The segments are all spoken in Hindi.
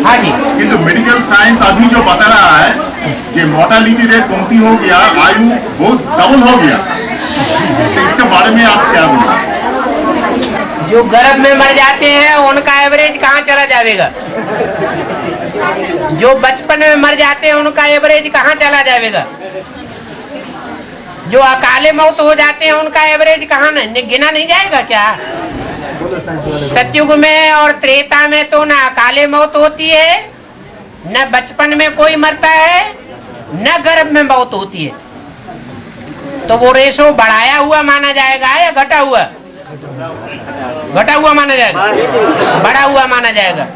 हाँ जी। किंतु मेडिकल साइंस अभी जो बता रहा है कि मोर्टालिटी रेट कमती हो गया, आयु बहुत डबल हो गया, तो इसके बारे में आप क्या बोलेंगे? जो गर्भ में मर जाते हैं उनका एवरेज कहाँ चला जाएगा? जो बचपन में मर जाते हैं उनका एवरेज कहाँ चला जाएगा? जो अकाले मौत हो जाते हैं उनका एवरेज कहाँ गिना नहीं जाएगा क्या? सतयुग में और त्रेता में तो न अकाले मौत होती है, न बचपन में कोई मरता है, न गर्भ में मौत होती है। तो वो रेशो बढ़ाया हुआ माना जाएगा या घटा हुआ? घटा हुआ माना जाएगा, बढ़ा हुआ माना जाएगा।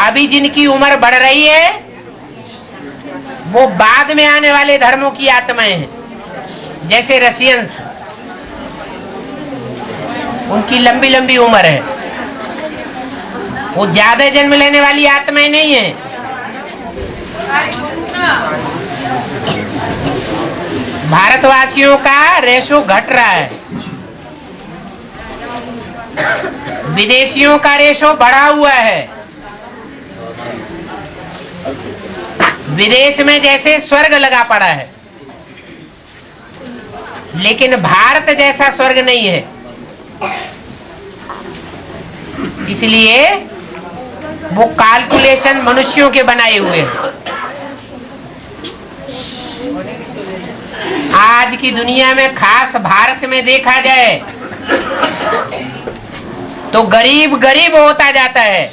अभी जिनकी उम्र बढ़ रही है वो बाद में आने वाले धर्मों की आत्माएं हैं, जैसे रशियंस, उनकी लंबी लंबी उम्र है, वो ज्यादा जन्म लेने वाली आत्माएं नहीं है। भारतवासियों का रेशो घट रहा है, विदेशियों का रेशो बढ़ा हुआ है। विदेश में जैसे स्वर्ग लगा पड़ा है, लेकिन भारत जैसा स्वर्ग नहीं है। इसलिए वो कैलकुलेशन मनुष्यों के बनाए हुए हैं। आज की दुनिया में, खास भारत में देखा जाए तो गरीब गरीब होता जाता है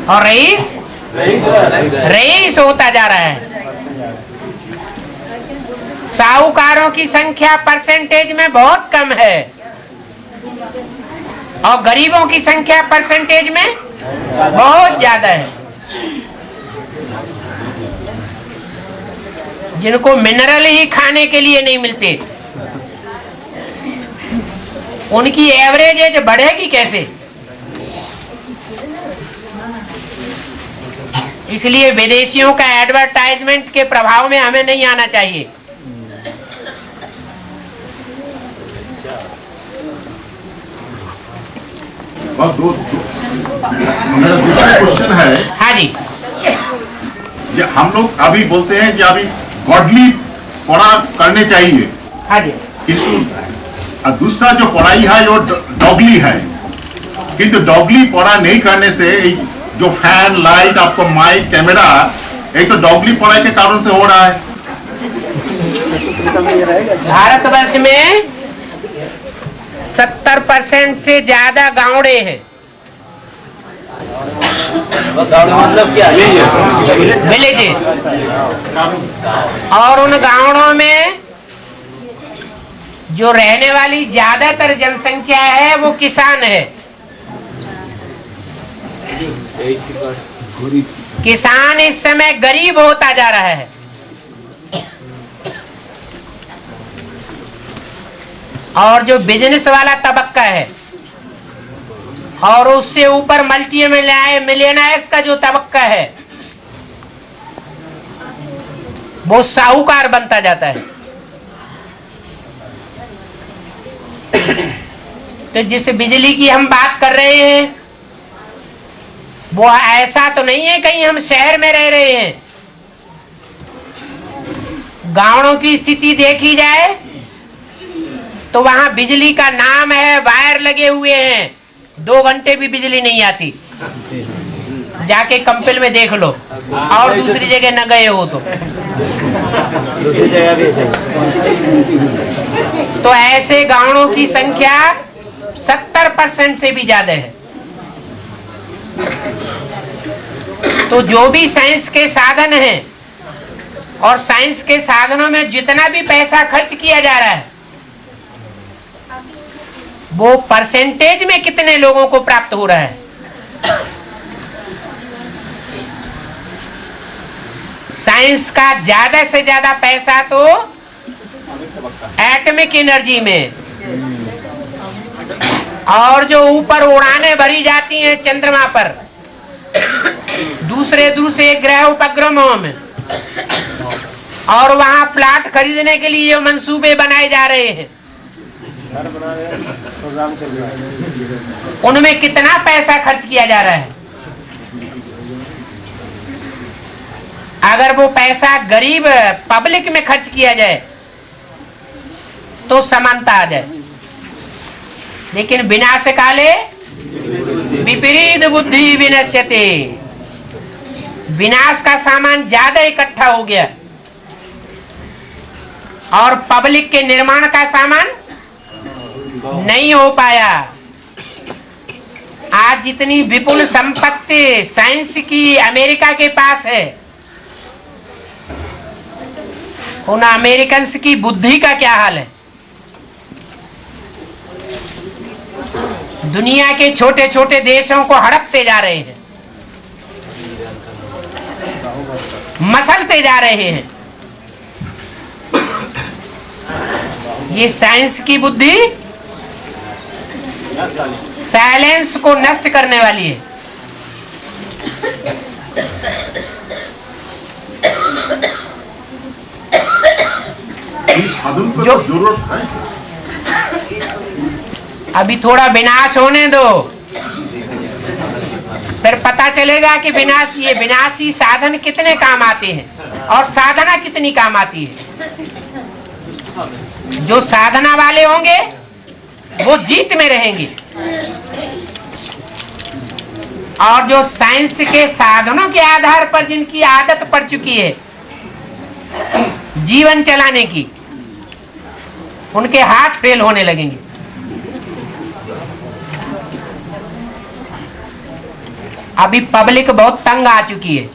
और रईस रईस होता जा रहा है। साहूकारों की संख्या परसेंटेज में बहुत कम है और गरीबों की संख्या परसेंटेज में बहुत ज्यादा है। जिनको मिनरल ही खाने के लिए नहीं मिलते, उनकी एवरेज एज बढ़ेगी कैसे? इसलिए विदेशियों का एडवर्टाइजमेंट के प्रभाव में हमें नहीं आना चाहिए। मेरा दूसरा क्वेश्चन है। हाँ जी। हम लोग अभी बोलते हैं कि अभी गॉडली पढ़ा करने चाहिए, हाँ जी, किंतु दूसरा जो पढ़ाई है वो डॉगली है, किंतु डॉगली पढ़ा नहीं करने से जो फैन, लाइट, आपको माइक, कैमरा, ये तो डॉगली पढ़ाई के कारण से हो रहा है। भारतवर्ष में 70% से ज्यादा गाँवड़े हैं। मतलब क्या? विलेज। और उन गाँवों में जो रहने वाली ज्यादातर जनसंख्या है वो किसान है। किसान इस समय गरीब होता जा रहा है और जो बिजनेस वाला तबक्का है और उससे ऊपर मल्टी मिलियनर्स का जो तबक्का है वो साहूकार बनता जाता है। तो जिस बिजली की हम बात कर रहे हैं वो ऐसा तो नहीं है कहीं हम शहर में रह रहे हैं। गाँवों की स्थिति देखी जाए तो वहां बिजली का नाम है, वायर लगे हुए हैं, 2 घंटे भी बिजली नहीं आती। जाके कंपल में देख लो और दूसरी जगह न गए हो तो ऐसे गाँवों की संख्या 70% से भी ज्यादा है। तो जो भी साइंस के साधन हैं और साइंस के साधनों में जितना भी पैसा खर्च किया जा रहा है वो परसेंटेज में कितने लोगों को प्राप्त हो रहा है? साइंस का ज्यादा से ज्यादा पैसा तो एटॉमिक एनर्जी में, और जो ऊपर उड़ानें भरी जाती हैं चंद्रमा पर, दूसरे ग्रह उपग्रहों में, और वहां प्लाट खरीदने के लिए जो मंसूबे बनाए जा रहे हैं उनमें कितना पैसा खर्च किया जा रहा है? अगर वो पैसा गरीब पब्लिक में खर्च किया जाए तो समानता आ जाए, लेकिन विनाश काले विपरीत बुद्धि विनश्यते। विनाश का सामान ज्यादा इकट्ठा हो गया और पब्लिक के निर्माण का सामान नहीं हो पाया। आज जितनी विपुल संपत्ति साइंस की अमेरिका के पास है, उन अमेरिकन्स की बुद्धि का क्या हाल है? दुनिया के छोटे छोटे देशों को हड़पते जा रहे हैं, मसलते जा रहे हैं। ये साइंस की बुद्धि साइलेंस को नष्ट करने वाली है। जो जरूरत है, अभी थोड़ा विनाश होने दो, फिर पता चलेगा कि ये विनाशी साधन कितने काम आते हैं और साधना कितनी काम आती है। जो साधना वाले होंगे वो जीत में रहेंगे, और जो साइंस के साधनों के आधार पर जिनकी आदत पड़ चुकी है जीवन चलाने की, उनके हाथ फेल होने लगेंगे। अभी पब्लिक बहुत तंग आ चुकी है।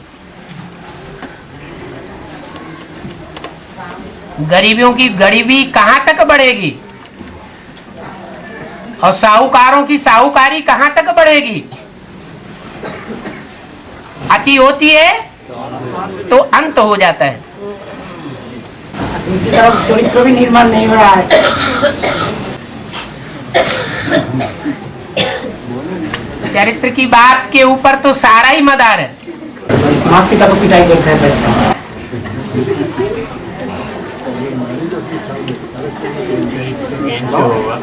गरीबियों की गरीबी कहां तक बढ़ेगी और साहूकारों की साहूकारी कहां तक बढ़ेगी? अति होती है तो अंत हो जाता है। इसकी तरफ चरित्र भी निर्माण नहीं हो रहा है। चरित्र की बात के ऊपर तो सारा ही मदार है। माता पिता को पिटाई करता है बच्चा।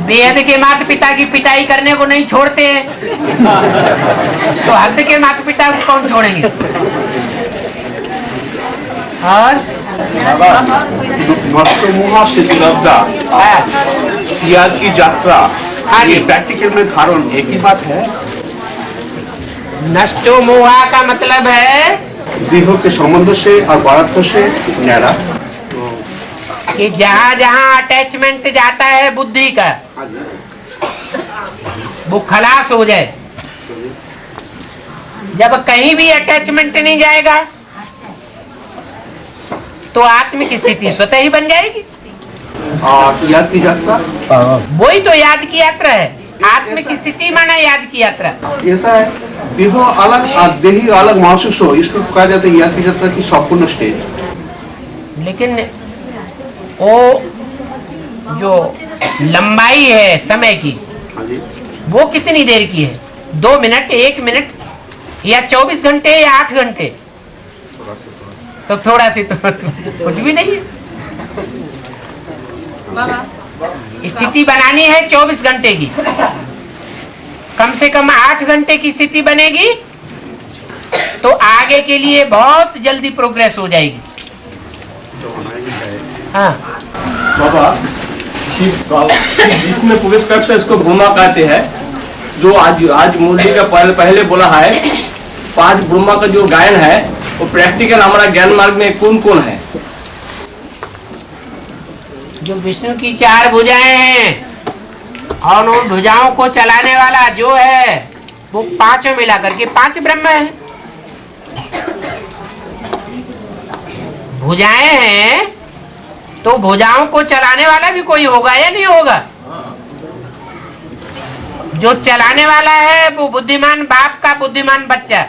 बेहद के माता पिता की पिटाई करने को नहीं छोड़ते हैं, तो हद के माता पिता को कौन छोड़ेंगे? और नष्टमोहा शिथिलता, याद की यात्रा, ये प्रैक्टिकल में धारण एक ही बात है। नष्टो मोहा का मतलब है देह के संबंध से और पदार्थ से न्यारा, कि जहां जहां अटैचमेंट जाता है बुद्धि का, वो खलास हो जाए। जब कहीं भी अटैचमेंट नहीं जाएगा तो आत्मिक स्थिति स्वतः ही बन जाएगी। और याद की यात्रा, वही तो याद की यात्रा है। आत्मिक स्थिति माना याद की यात्रा। ऐसा है देह अलग और देही अलग महसूस हो, इसको कहा जाता है याद की यात्रा की संपूर्ण स्टेज। लेकिन वो जो लंबाई है समय की, वो कितनी देर की है? 2 मिनट, 1 मिनट, या 24 घंटे या 8 घंटे? तो थोड़ा सी तो कुछ भी नहीं है। स्थिति बनानी है 24 घंटे की, कम से कम 8 घंटे की स्थिति बनेगी तो आगे के लिए बहुत जल्दी प्रोग्रेस हो जाएगी। हाँ बाबा, जिसमें प्रवेश कर से इसको ब्रह्मा कहते हैं। जो आज मुरली का पहले बोला है, 5 ब्रह्मा का जो गायन है वो प्रैक्टिकल हमारा ज्ञान मार्ग में कौन कौन है? जो विष्णु की 4 भुजाएं हैं और उन भुजाओं को चलाने वाला जो है वो 5 मिला करके 5 ब्रह्म है। भुजाएं हैं तो भुजाओं को चलाने वाला भी कोई होगा या नहीं होगा? जो चलाने वाला है वो बुद्धिमान बाप का बुद्धिमान बच्चा।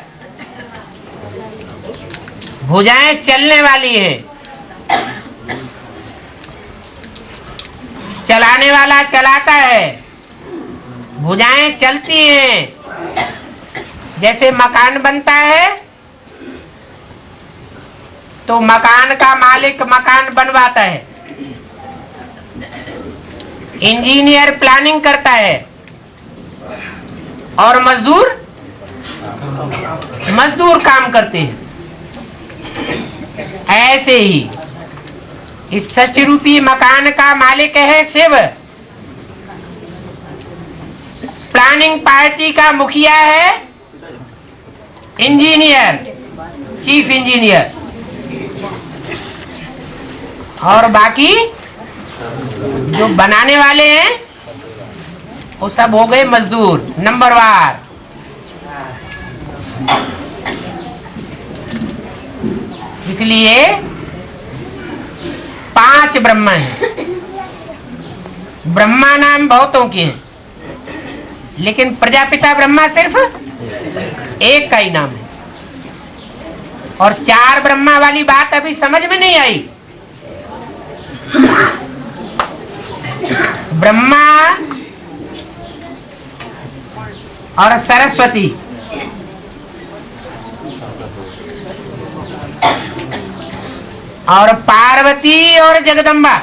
भुजाएं चलने वाली है, चलाने वाला चलाता है, भुजाएं चलती हैं। जैसे मकान बनता है तो मकान का मालिक मकान बनवाता है, इंजीनियर प्लानिंग करता है और मजदूर काम करते हैं। ऐसे ही इस 60 रूपी मकान का मालिक है शिव, प्लानिंग पार्टी का मुखिया है इंजीनियर, चीफ इंजीनियर, और बाकी जो बनाने वाले हैं वो सब हो गए मजदूर नंबरवार। इसलिए 5 ब्रह्मा हैं। ब्रह्मा नाम बहुतों के हैं, लेकिन प्रजापिता ब्रह्मा सिर्फ एक का ही नाम है। और 4 ब्रह्मा वाली बात अभी समझ में नहीं आई। ब्रह्मा और सरस्वती, और पार्वती और जगदम्बा,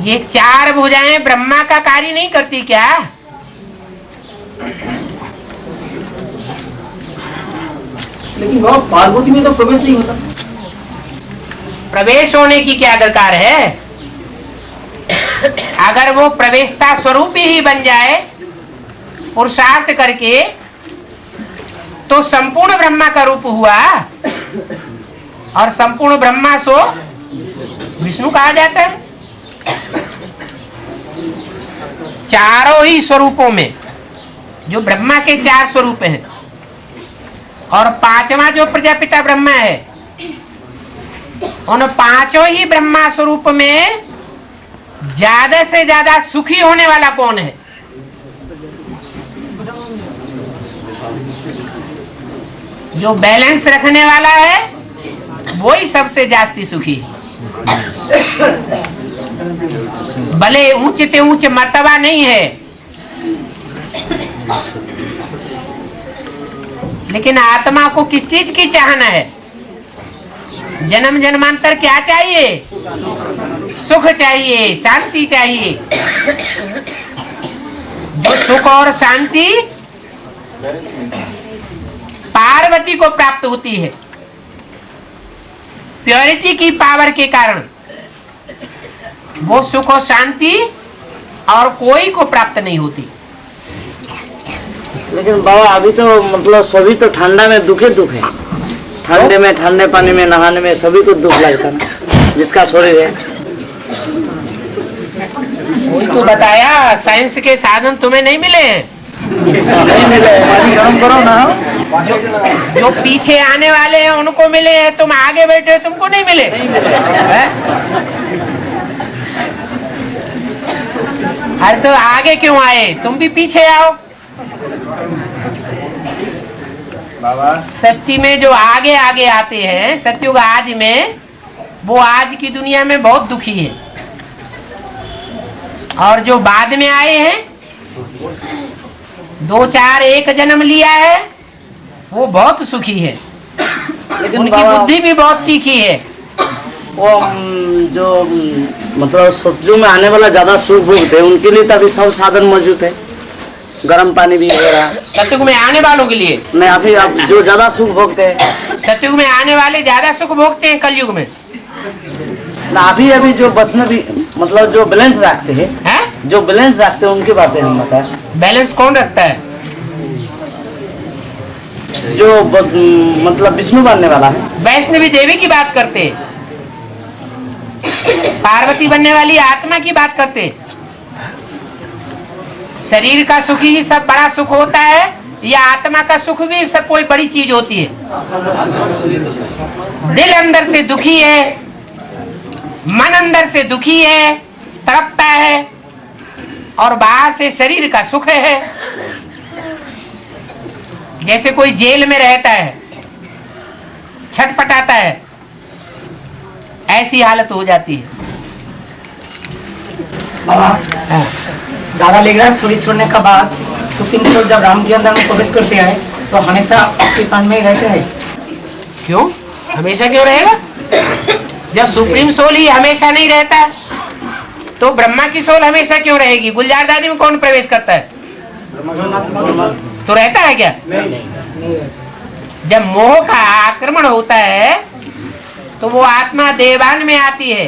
ये 4 भुजाएं ब्रह्मा का कार्य नहीं करती क्या? लेकिन बाबा पार्वती में तो प्रवेश नहीं होता। प्रवेश होने की क्या दरकार है? अगर वो प्रवेशता स्वरूप ही बन जाए पुरुषार्थ करके, तो संपूर्ण ब्रह्मा का रूप हुआ, और संपूर्ण ब्रह्मा सो विष्णु कहा जाता है। चारों ही स्वरूपों में जो ब्रह्मा के 4 स्वरूप हैं, और 5वां जो प्रजापिता ब्रह्मा है, उन 5 ही ब्रह्मा स्वरूप में ज्यादा से ज्यादा सुखी होने वाला कौन है? जो बैलेंस रखने वाला है वो ही सबसे जास्ती सुखी है। भले ऊंचे ते ऊंचे मर्तबा नहीं है, लेकिन आत्मा को किस चीज की चाहना है? जन्म जन्मांतर क्या चाहिए? सुख चाहिए, शांति चाहिए। जो सुख और शांति पार्वती को प्राप्त होती है, प्योरिटी की पावर के कारण, वो सुख और शांति और कोई को प्राप्त नहीं होती। लेकिन बाबा अभी तो मतलब सभी तो ठंडा में दुख है। ठंडे में, ठंडे पानी में नहाने में सभी को दुख लगता है ना, जिसका शरीर है। वही तो बताया, साइंस के साधन तुम्हें नहीं मिले हैं। नहीं मिले, पानी गर्म करो ना। जो पीछे आने वाले हैं उनको मिले हैं, तुम आगे बैठे हो तुमको नहीं मिले। अरे तो आगे क्यों आए? तुम भी पीछे आओ। षष्ठी में जो आगे आगे आते हैं सतयुग आज में, वो आज की दुनिया में बहुत दुखी है, और जो बाद में आए हैं 2 4 1 जन्म लिया है, वो बहुत सुखी है। उनकी बुद्धि भी बहुत तीखी है। वो जो मतलब सतयुग में आने वाला ज्यादा सुख भोगते हैं, उनके लिए तो अभी सब साधन मौजूद है। गर्म पानी भी हो रहा है सतयुग में आने वालों के लिए। नहीं, अभी आप जो ज्यादा सुख भोगते हैं, सतयुग में आने वाले ज्यादा सुख भोगते हैं कलयुग में ना। अभी जो वैष्णवी मतलब जो बैलेंस रखते हैं, जो बैलेंस रखते हैं उनकी बातें हम बताएं। बैलेंस कौन रखता है? जो मतलब विष्णु बनने वाला है। वैष्णवी देवी की बात करते, पार्वती बनने वाली आत्मा की बात करते। शरीर का सुख ही सब बड़ा सुख होता है, या आत्मा का सुख भी सब कोई बड़ी चीज होती है? दिल अंदर से दुखी है, मन अंदर से दुखी है, तड़पता है, और बाहर से शरीर का सुख है। जैसे कोई जेल में रहता है, छटपटाता है, ऐसी हालत हो जाती है। दादा लेगराज शरीर छोड़ने के बाद सुप्रीम कोर्ट जब राम के अंदर में प्रवेश करते हैं, तो हमेशा उसके तन में ही रहते हैं। क्यों? हमेशा क्यों रहेगा? जब सुप्रीम सोल ही हमेशा नहीं रहता तो ब्रह्मा की सोल हमेशा क्यों रहेगी? गुलजार दादी में कौन प्रवेश करता है? तो रहता है क्या? जब मोह का आक्रमण होता है तो वो आत्मा देवान में आती है।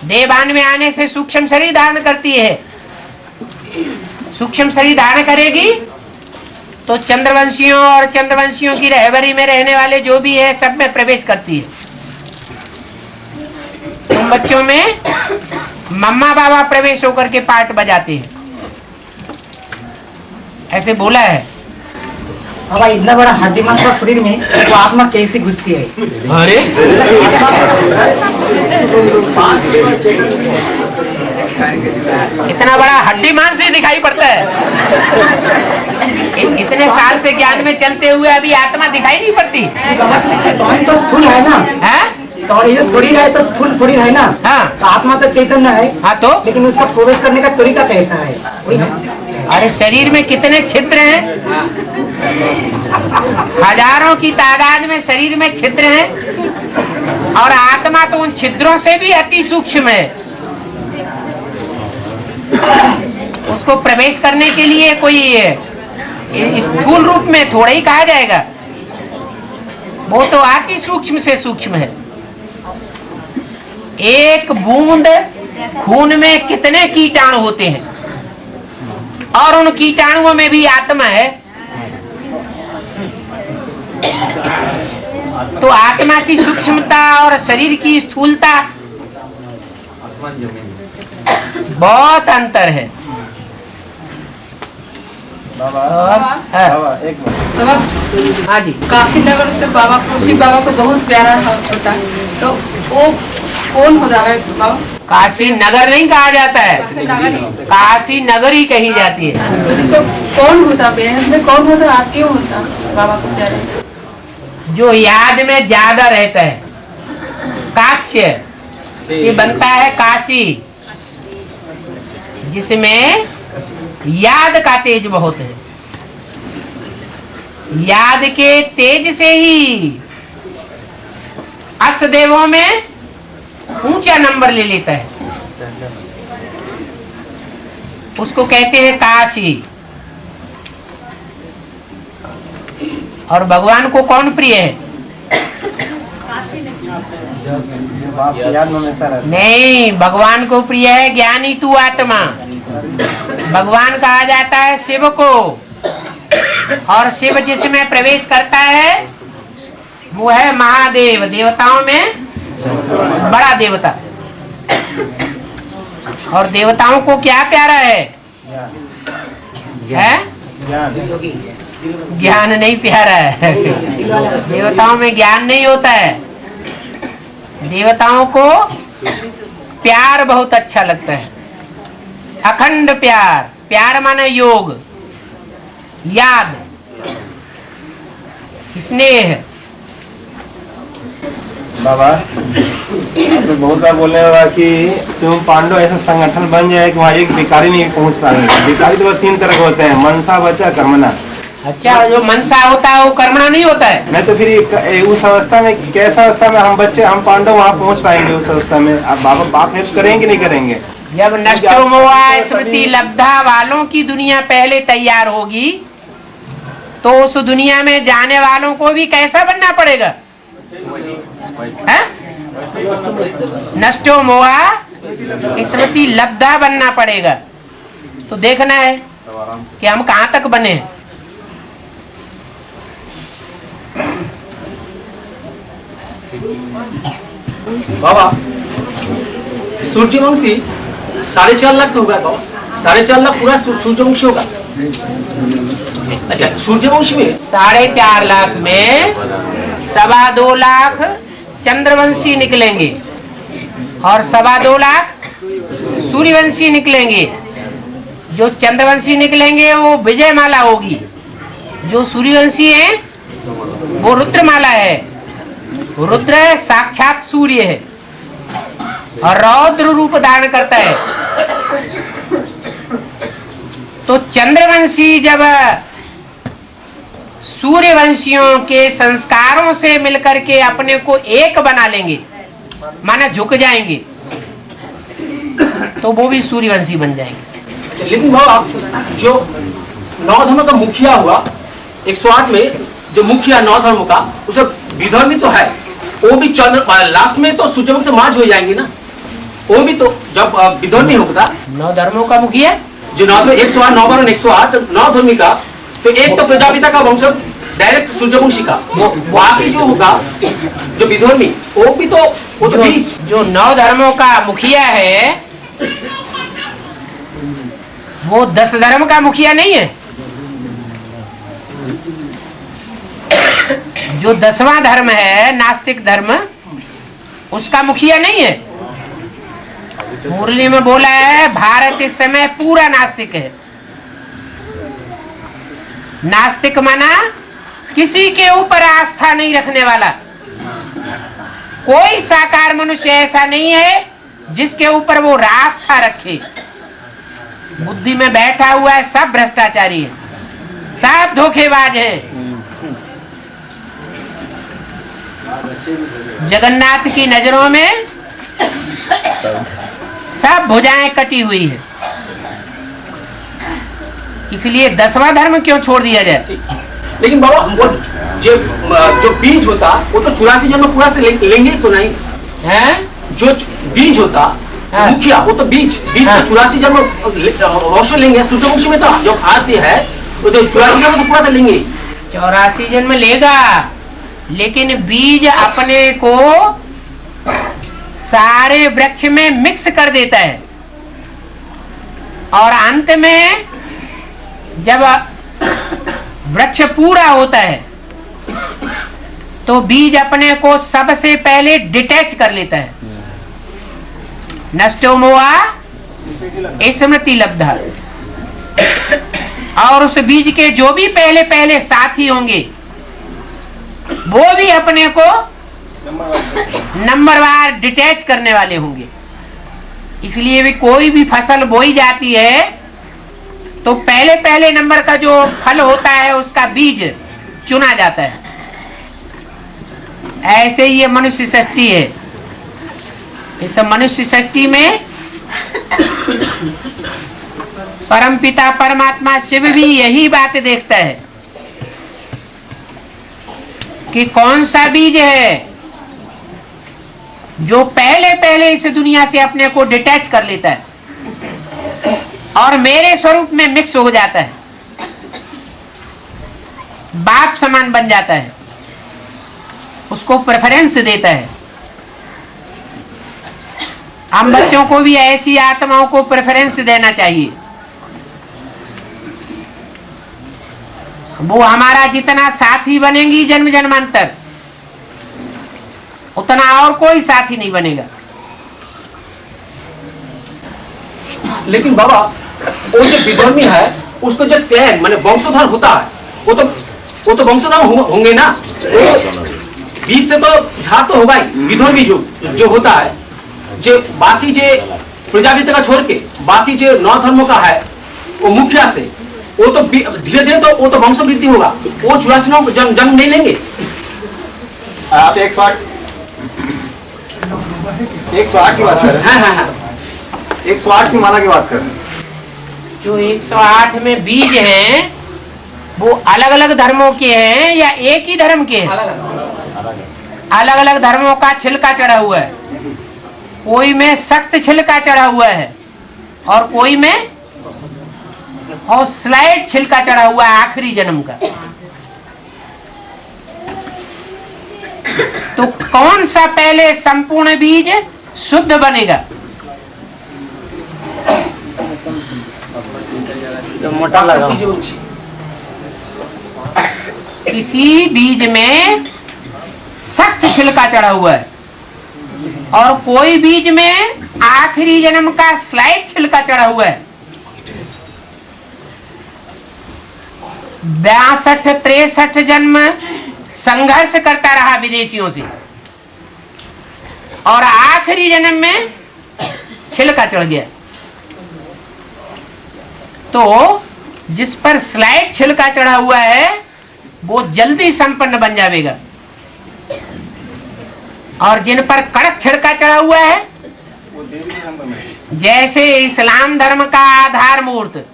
देवान में आने से सूक्ष्म शरीर धारण करती है। सूक्ष्म शरीर धारण करेगी तो चंद्रवंशियों और चंद्रवंशियों की रहबरी में रहने वाले जो भी है सब में प्रवेश करती है। तुम बच्चों में मम्मा बाबा प्रवेश होकर के पाठ बजाते हैं, ऐसे बोला है। बाबा इतना बड़ा हड्डी मांस का शरीर में वो आत्मा कैसे घुसती है? अरे इतना बड़ा हड्डी मांस ही दिखाई पड़ता है। इतने साल से ज्ञान में चलते हुए अभी आत्मा दिखाई नहीं पड़ती। तो स्थूल है ना? है तो ये शरीर है तो स्थूल शरीर है ना? हाँ। तो आत्मा तो चैतन्य है। हाँ तो लेकिन उसका प्रवेश करने का तरीका कैसा है? अरे शरीर में कितने छिद्र हैं? हजारों की तादाद में शरीर में छिद्र हैं और आत्मा तो उन छिद्रों से भी अति सूक्ष्म है। उसको प्रवेश करने के लिए कोई स्थूल रूप में थोड़ा ही कहा जाएगा, वो तो अति सूक्ष्म से सूक्ष्म है। एक बूंद खून में कितने कीटाणु होते हैं और उन कीटाणुओं में भी आत्मा है। तो आत्मा की सूक्ष्मता और शरीर की स्थूलता बहुत अंतर है। हाँ जी, काशी नगर के बाबा शिव बाबा को बहुत प्यारा होता है, तो वो कौन होता है बाबा? काशी नगर नहीं कहा जाता है, काशी नगर ही कही जाती है। उसको कौन होता है? इसमें कौन होता है? क्यों होता बाबा को प्यारा? जो याद में ज्यादा रहता है, काश्य से बनता है काशी, जिसमें याद का तेज बहुत है। याद के तेज से ही अष्टदेवों में ऊंचा नंबर ले लेता है, उसको कहते हैं काशी। और भगवान को कौन प्रिय है? नहीं, भगवान को प्रिय है ज्ञानी तू आत्मा। भगवान कहा जाता है शिव को, और शिव जिसमें प्रवेश करता है वो है महादेव, देवताओं में बड़ा देवता। और देवताओं को क्या प्यारा है? ज्ञान नहीं प्यारा है। देवताओं में ज्ञान नहीं होता है, देवताओं को प्यार बहुत अच्छा लगता है। अखंड प्यार, प्यार माने योग, याद, स्नेह। बाबा तो बहुत बार बोलने वाला कि तुम पांडव ऐसा संगठन बन जाए कि वहाँ एक भिखारी नहीं पहुँच पाएंगे। भिखारी तो 3 तरह के होते हैं, मनसा, बचा, कर्मणा। अच्छा, जो मनसा होता है वो कर्मणा नहीं होता है? नहीं तो फिर उस अवस्था में, कैसा अवस्था में हम बच्चे, हम पांडव वहाँ पहुँच पाएंगे? उस अवस्था में अब बाबा बाप हेल्प करेंगे नहीं करेंगे? जब नष्टो मोहा स्मृति लब्धा वालों की दुनिया पहले तैयार होगी तो उस दुनिया में जाने वालों को भी कैसा बनना पड़ेगा? है? नष्टो मोहा स्मृति लब्धा बनना पड़ेगा। तो देखना है कि हम कहाँ तक बने। बाबा सूर्यवंशी 4.5 लाख का होगा बाबा? 4.5 लाख पूरा सूर्यवंशी होगा? अच्छा, सूर्यवंशी में 4.5 लाख में 2.25 लाख चंद्रवंशी निकलेंगे और 2.25 लाख सूर्यवंशी निकलेंगे। जो चंद्रवंशी निकलेंगे वो विजयमाला होगी, जो सूर्यवंशी है वो रुद्रमाला है। रुद्र साक्षात सूर्य है और रौद्र रूप धारण करता है। तो चंद्रवंशी जब सूर्यवंशियों के संस्कारों से मिलकर के अपने को एक बना लेंगे, माना झुक जाएंगे तो वो भी सूर्यवंशी बन जाएंगे। अच्छा, लेकिन बाबा जो 9 धर्म का मुखिया हुआ 108 में जो मुखिया 9 धर्म का उसे विधर्मी तो है, वो भी चंद्र लास्ट में तो सूर्यवंश से मार्च हो जाएंगे ना, वो भी तो जब विधर्मी होगा 9 धर्मों का मुखिया जो 9 108 9 बार 108 9 धर्मी का, तो एक तो प्रजापिता का वंश डायरेक्ट सूर्यवंशी का, बाकी जो होगा जो विधर्मी वो भी तो वो तो जो 9 धर्मों का मुखिया है वो 10 धर्म का मुखिया नहीं है। जो 10वां धर्म है नास्तिक धर्म उसका मुखिया नहीं है। मुरली में बोला है भारत इस समय पूरा नास्तिक है। नास्तिक माना किसी के ऊपर आस्था नहीं रखने वाला। कोई साकार मनुष्य ऐसा नहीं है जिसके ऊपर वो आस्था रखे। बुद्धि में बैठा हुआ है सब भ्रष्टाचारी है, सब धोखेबाज है। जगन्नाथ की नजरों में सब भुजाएं कटी हुई है, इसलिए 10वां धर्म क्यों छोड़ दिया जाए। लेकिन बाबा वो जो बीज होता वो तो 84 जन्म पूरा से लेंगे तो नहीं है। जो बीज होता मुखिया वो तो बीज तो 84 जन्म अवश्य लेंगे। सूर्यवंशी में तो जो आती है वो तो 84 जन्म तो पूरा तो लेंगे। 84 जन्म लेगा, लेकिन बीज अपने को सारे वृक्ष में मिक्स कर देता है और अंत में जब वृक्ष पूरा होता है तो बीज अपने को सबसे पहले डिटैच कर लेता है। नष्टो मोहा स्मृति लब्धा। और उस बीज के जो भी पहले पहले साथी होंगे वो भी अपने को नंबरवार डिटैच करने वाले होंगे। इसलिए भी कोई भी फसल बोई जाती है तो पहले पहले नंबर का जो फल होता है उसका बीज चुना जाता है। ऐसे ही ये मनुष्य सृष्टि है। इस मनुष्य सृष्टि में परमपिता परमात्मा शिव भी यही बात देखता है कि कौन सा बीज है जो पहले पहले इस दुनिया से अपने को डिटैच कर लेता है और मेरे स्वरूप में मिक्स हो जाता है, बाप समान बन जाता है, उसको प्रेफरेंस देता है। हम बच्चों को भी ऐसी आत्माओं को प्रेफरेंस देना चाहिए। वो हमारा जितना साथी बनेंगी जन्म जन्मांतर उतना और कोई साथी नहीं बनेगा। लेकिन बाबा वो जो विधर्मी है उसको जब क्लैन माने वंशोधर होता है वो तो वंशोधर होंगे ना, बीच से तो झाड़ तो होगा ही। विधर्मी जो होता है जो बाकी जो प्रजापिता का छोड़ के बाकी जो 9 धर्मों का है वो मुखिया से वो तो धीरे धीरे तो वो तो वंश वृद्धि होगा। वो 84 जन्म नहीं लेंगे। आप 108 की बात कर रहे हैं। हाँ 108 की माला की बात कर रहे हैं। जो 108 में बीज हैं वो अलग अलग धर्मों के हैं या एक ही धर्म के हैं? अलग अलग धर्मों का छिलका चढ़ा हुआ है। कोई में सख्त छिलका चढ़ा हुआ है और कोई में और स्लाइड छिलका चढ़ा हुआ है आखिरी जन्म का। तो कौन सा पहले संपूर्ण बीज शुद्ध बनेगा? तो मोटा लगा। किसी बीज में सख्त छिलका चढ़ा हुआ है और कोई बीज में आखिरी जन्म का स्लाइड छिलका चढ़ा हुआ है। 62-63 जन्म संघर्ष करता रहा विदेशियों से और आखिरी जन्म में छिलका चढ़ गया। तो जिस पर स्लाइड छिलका चढ़ा हुआ है वो जल्दी संपन्न बन जाएगा और जिन पर कड़क छिड़का चढ़ा हुआ है, जैसे इस्लाम धर्म का आधार मूर्त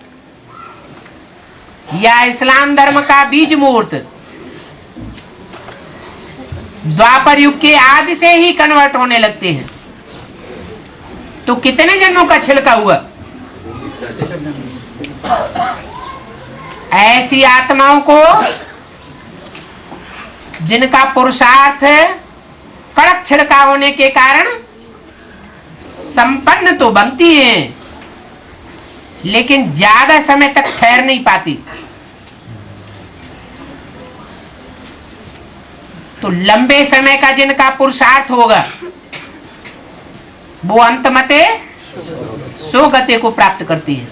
या इस्लाम धर्म का बीज मूर्त द्वापर युग के आदि से ही कन्वर्ट होने लगते हैं, तो कितने जन्मों का छिलका हुआ। ऐसी आत्माओं को जिनका पुरुषार्थ कड़क छिड़का होने के कारण संपन्न तो बनती हैं, लेकिन ज्यादा समय तक ठहर नहीं पाती। तो लंबे समय का जिनका पुरुषार्थ होगा वो अंतमते सोगते को प्राप्त करती है।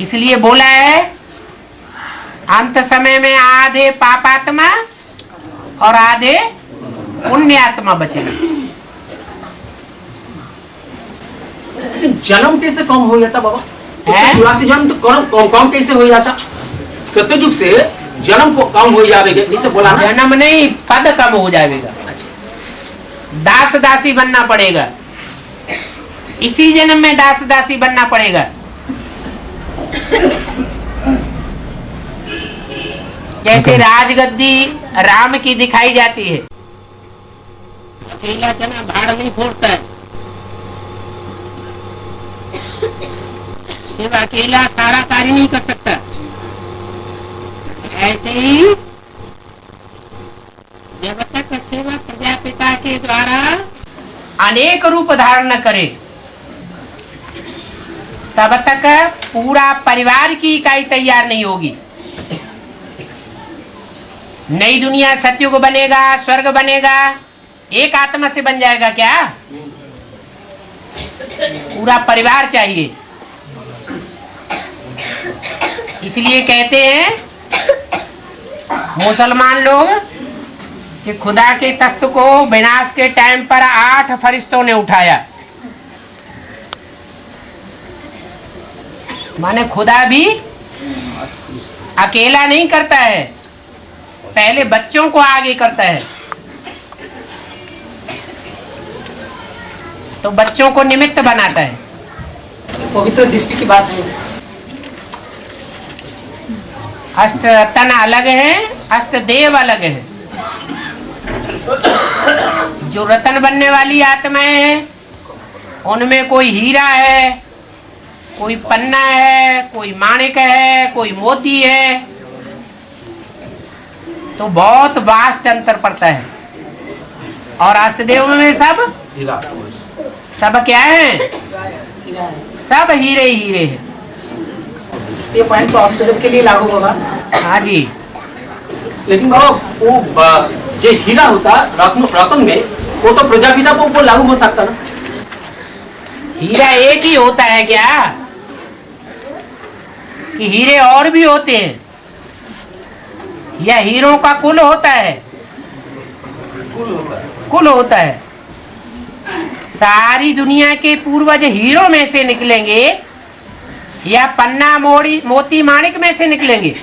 इसलिए बोला है अंत समय में आधे पापात्मा और आधे पुण्यात्मा बचेगा। जन्म कैसे कम हो जाता बाबा? 84 जन्म तो कम कैसे हो जाता? सत्ययुग से जन्म को कम हो जाएगा जैसे बोला ना। जन्म नहीं, पद कम हो जाएगा। दास दासी बनना पड़ेगा, इसी जन्म में दास दासी बनना पड़ेगा। जैसे राजगद्दी राम की दिखाई जाती है, अकेला चना भाड़ नहीं फोड़ता है, शिव अकेला सारा कार्य नहीं कर सकता। ऐसे ही जब तक शिव प्रजापिता के द्वारा अनेक रूप धारण न करे, तब तक पूरा परिवार की इकाई तैयार नहीं होगी। नई दुनिया सतयुग बनेगा, स्वर्ग बनेगा, एक आत्मा से बन जाएगा क्या? पूरा परिवार चाहिए। इसलिए कहते हैं मुसलमान लोग कि खुदा के तख्त को विनाश के टाइम पर 8 फरिश्तों ने उठाया। माने खुदा भी अकेला नहीं करता है, पहले बच्चों को आगे करता है। तो बच्चों को निमित्त बनाता है। पवित्र दृष्टि की बात है। अष्ट रतन अलग है, अष्ट देव अलग है। जो रतन बनने वाली आत्माएं हैं उनमें कोई हीरा है, कोई पन्ना है, कोई माणिक है, कोई मोती है। तो बहुत वास्ट अंतर पड़ता है। और अष्टदेव में सब क्या है? सब हीरे ही हीरे हैं। ये पॉइंट तो अष्टदेव के लिए लागू होगा। हाँ जी। लेकिन बाबा वो जो हीरा होता रत्न में, वो तो प्रजापिता को ऊपर लागू हो सकता ना। हीरा एक ही होता है क्या कि हीरे और भी होते हैं? या हीरों का कुल होता है? कुल होता है। सारी दुनिया के पूर्वज हीरो में से निकलेंगे या पन्ना मोती माणिक में से निकलेंगे?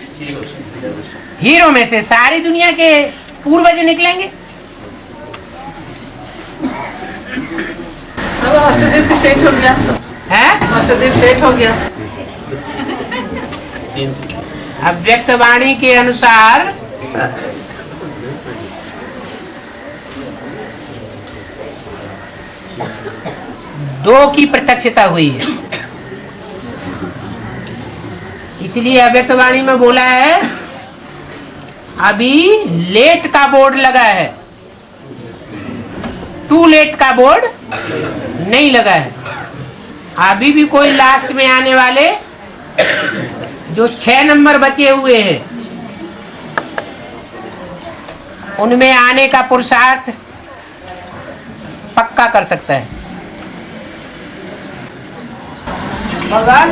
हीरो में से सारी दुनिया के पूर्वज निकलेंगे। अष्टदेव सेट हो गया है? अष्टदेव सेट हो गया। अव्यक्त वाणी के अनुसार दो की प्रत्यक्षता हुई है। इसलिए अव्यक्त वाणी में बोला है अभी लेट का बोर्ड लगा है, टू लेट का बोर्ड नहीं लगा है। अभी भी कोई लास्ट में आने वाले जो 6 नंबर बचे हुए हैं उनमें आने का पुरुषार्थ पक्का कर सकता है। भगवान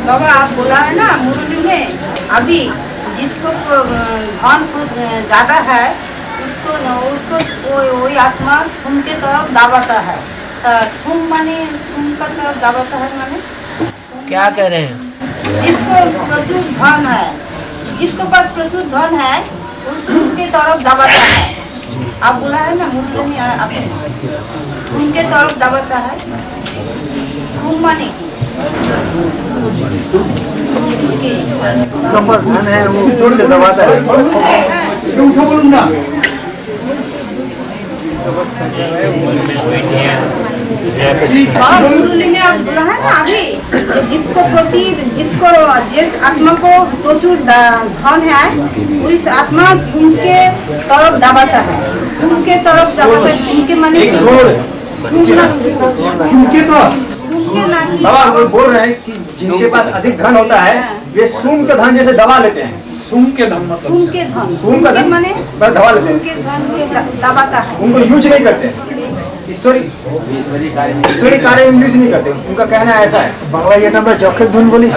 बाबा आप बोला है ना मुरली में, अभी जिसको धन ज्यादा है उसको वही आत्मा सुन के तरफ दावता है। सुन माने सुन का तरफ दावता है माने क्या कह रहे हैं? जिसको प्रचुर धन है, जिसको पास प्रचुर धन है उस सुन के तरफ दावता है। आप बोला है ना मुरली में आप सुन के तरफ दबाता है। सुन माने इसका पास धन है वो जोर से दबाता है। मुरली में आप बोला है ना अभी जिसको प्रति जिसको जिस आत्मा को प्रचुर धन है उस आत्मा सुन के तरफ दबाता है। सुन के तरफ दबाता है। सुन के माने सुनना सुन के ना कि बाबा वो बोल रहे हैं कि जिनके पास अधिक धन होता है वे सुन के धन जैसे दबा लेते हैं। सुन के धन सुन के धन सुन का धन माने बस दबा लेते सुन हैं, के धन को दबाता है। उनको यूज नहीं करते। ईश्वरी कार्य में यूज नहीं करते। उनका कहना ऐसा है। बाबा ये नंबर जॉकेट धुन बोली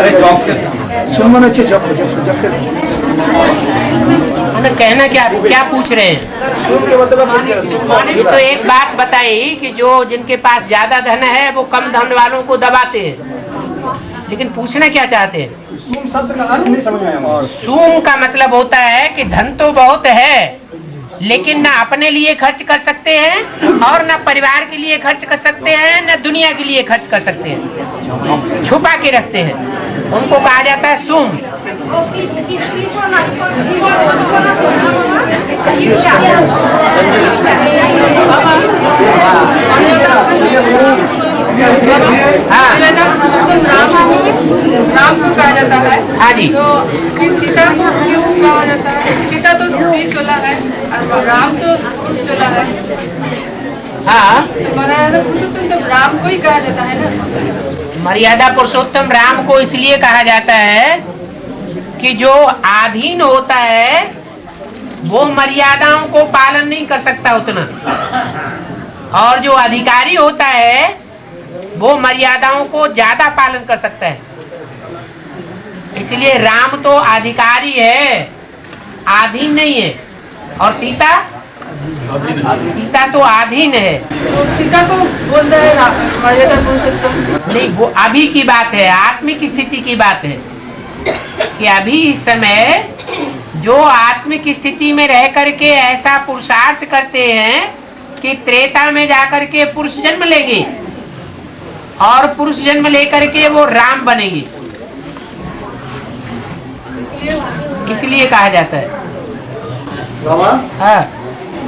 सुन मन अच्छे जॉकेट कहना क्या पूछ रहे हैं? सुन के मतलब ये तो एक बात बताई कि जो जिनके पास ज्यादा धन है वो कम धन वालों को दबाते हैं, लेकिन पूछना क्या चाहते हैं? सुन शब्द का अर्थ नहीं समझ में आया। सूम का मतलब होता है कि धन तो बहुत है लेकिन ना अपने लिए खर्च कर सकते हैं और ना परिवार के लिए खर्च कर सकते हैं, ना दुनिया के लिए खर्च कर सकते हैं, छुपा के रखते हैं, उनको कहा जाता है सूम। राम को कहा जाता है। हाँ जी। तो फिर सीता को क्यों कहा जाता है? सीता तो स्त्री चोला है और राम तो पुरुष चोला है। हाँ, तो मर्यादा पुरुषोत्तम तो राम को ही कहा जाता है ना। मर्यादा पुरुषोत्तम राम को इसलिए कहा जाता है कि जो अधीन होता है वो मर्यादाओं को पालन नहीं कर सकता उतना, और जो अधिकारी होता है वो मर्यादाओं को ज्यादा पालन कर सकता है। इसलिए राम तो अधिकारी है, अधीन नहीं है, और सीता तो अधीन है। तो सीता को बोलता है मर्यादा पुरुषोत्तम। नहीं, वो अभी की बात है, आत्मिक स्थिति की बात है कि अभी इस समय जो आत्मिक स्थिति में रह करके ऐसा पुरुषार्थ करते हैं कि त्रेता में जाकर के पुरुष जन्म लेंगे और पुरुष जन्म लेकर के वो राम बनेंगे, इसलिए कहा जाता है। बाबा हाँ,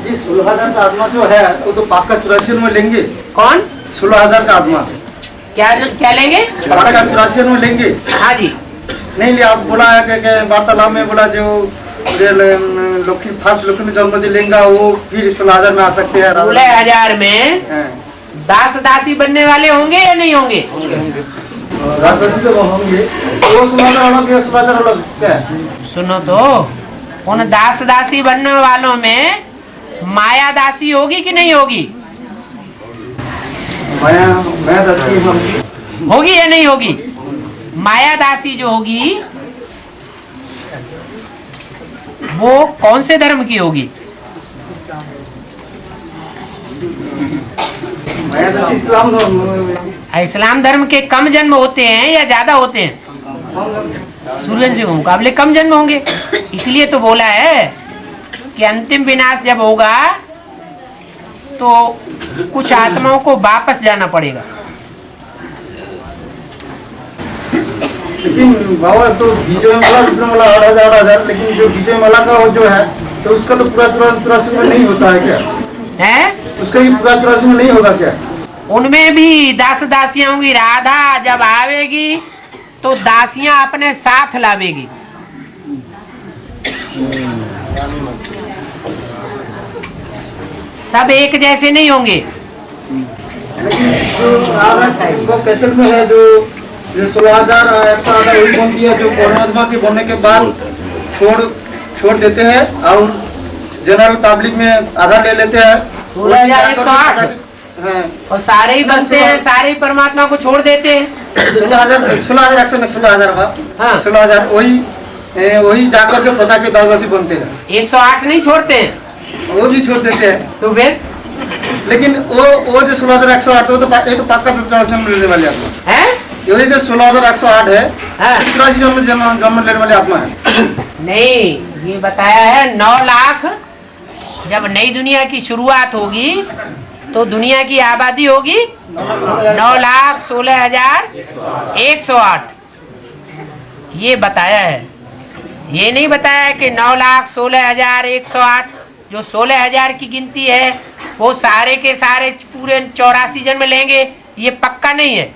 जी 16,000 का आत्मा जो है वो तो पाक्का 84 में लेंगे। कौन? 16,000 का आत्मा क्या लेंगे? पाक्का 84 में लेंगे। हाँ जी। नहीं लिया, आप बोला है कि वार्तालाप में बोला जो फर्स्ट लक्ष्मी जन्म जो लेंगा वो फिर 16,000 में आ सकते हैं। 16,000 में दास दासी बनने वाले होंगे या नहीं होंगे? राजदासी से वो होंगे, वो 16,000 अलग है, 16,000 अलग क्या? सुनो तो, उन दास दासी बनने वालों में माया दासी होगी कि नहीं होगी? माया दासी होगी या नहीं होगी? माया दासी जो होगी वो कौन से धर्म की होगी? इस्लाम धर्म। इस्लाम धर्म के कम जन्म होते हैं या ज्यादा होते हैं? सूर्यवंशी के मुकाबले कम जन्म होंगे, इसलिए तो बोला है कि अंतिम विनाश जब होगा तो कुछ आत्माओं को वापस जाना पड़ेगा। लेकिन बाबा तो विजय माला दूसरा माला 8,000 लेकिन जो विजय माला का जो है तो उसका तो पूरा 83 में नहीं होता है क्या? है उसका भी पूरा 83 में नहीं होगा क्या? उनमें भी दास दासियां होंगी। राधा जब आवेगी तो दासियां अपने साथ लावेगी। सब एक जैसे नहीं होंगे। जो कैसेट में है जो 16,000 बनती है जो परमात्मा के बनने के बाद छोड़ देते हैं और जनरल पब्लिक में आधा ले लेते हैं। 16,108 और सारे ही बनते हैं, सारे ही परमात्मा को छोड़ देते हैं। 16,000 वही जाकर के प्रजा के दासी बनते हैं। 108 नहीं छोड़ते हैं, वो भी छोड़ देते हैं। तो फिर लेकिन वो जो 16,108 वो तो पक्का 84 में लेने वाली आत्मा है। यही जो 16,108 है 84 जन्म लेने वाली आत्मा है। नहीं, ये बताया है 9 लाख जब नई दुनिया की शुरुआत होगी तो दुनिया की आबादी होगी 9,16,108। ये बताया है, ये नहीं बताया कि 9,16,108 जो 16,000 की गिनती है वो सारे के सारे पूरे 84 जन्म लेंगे, ये पक्का नहीं है।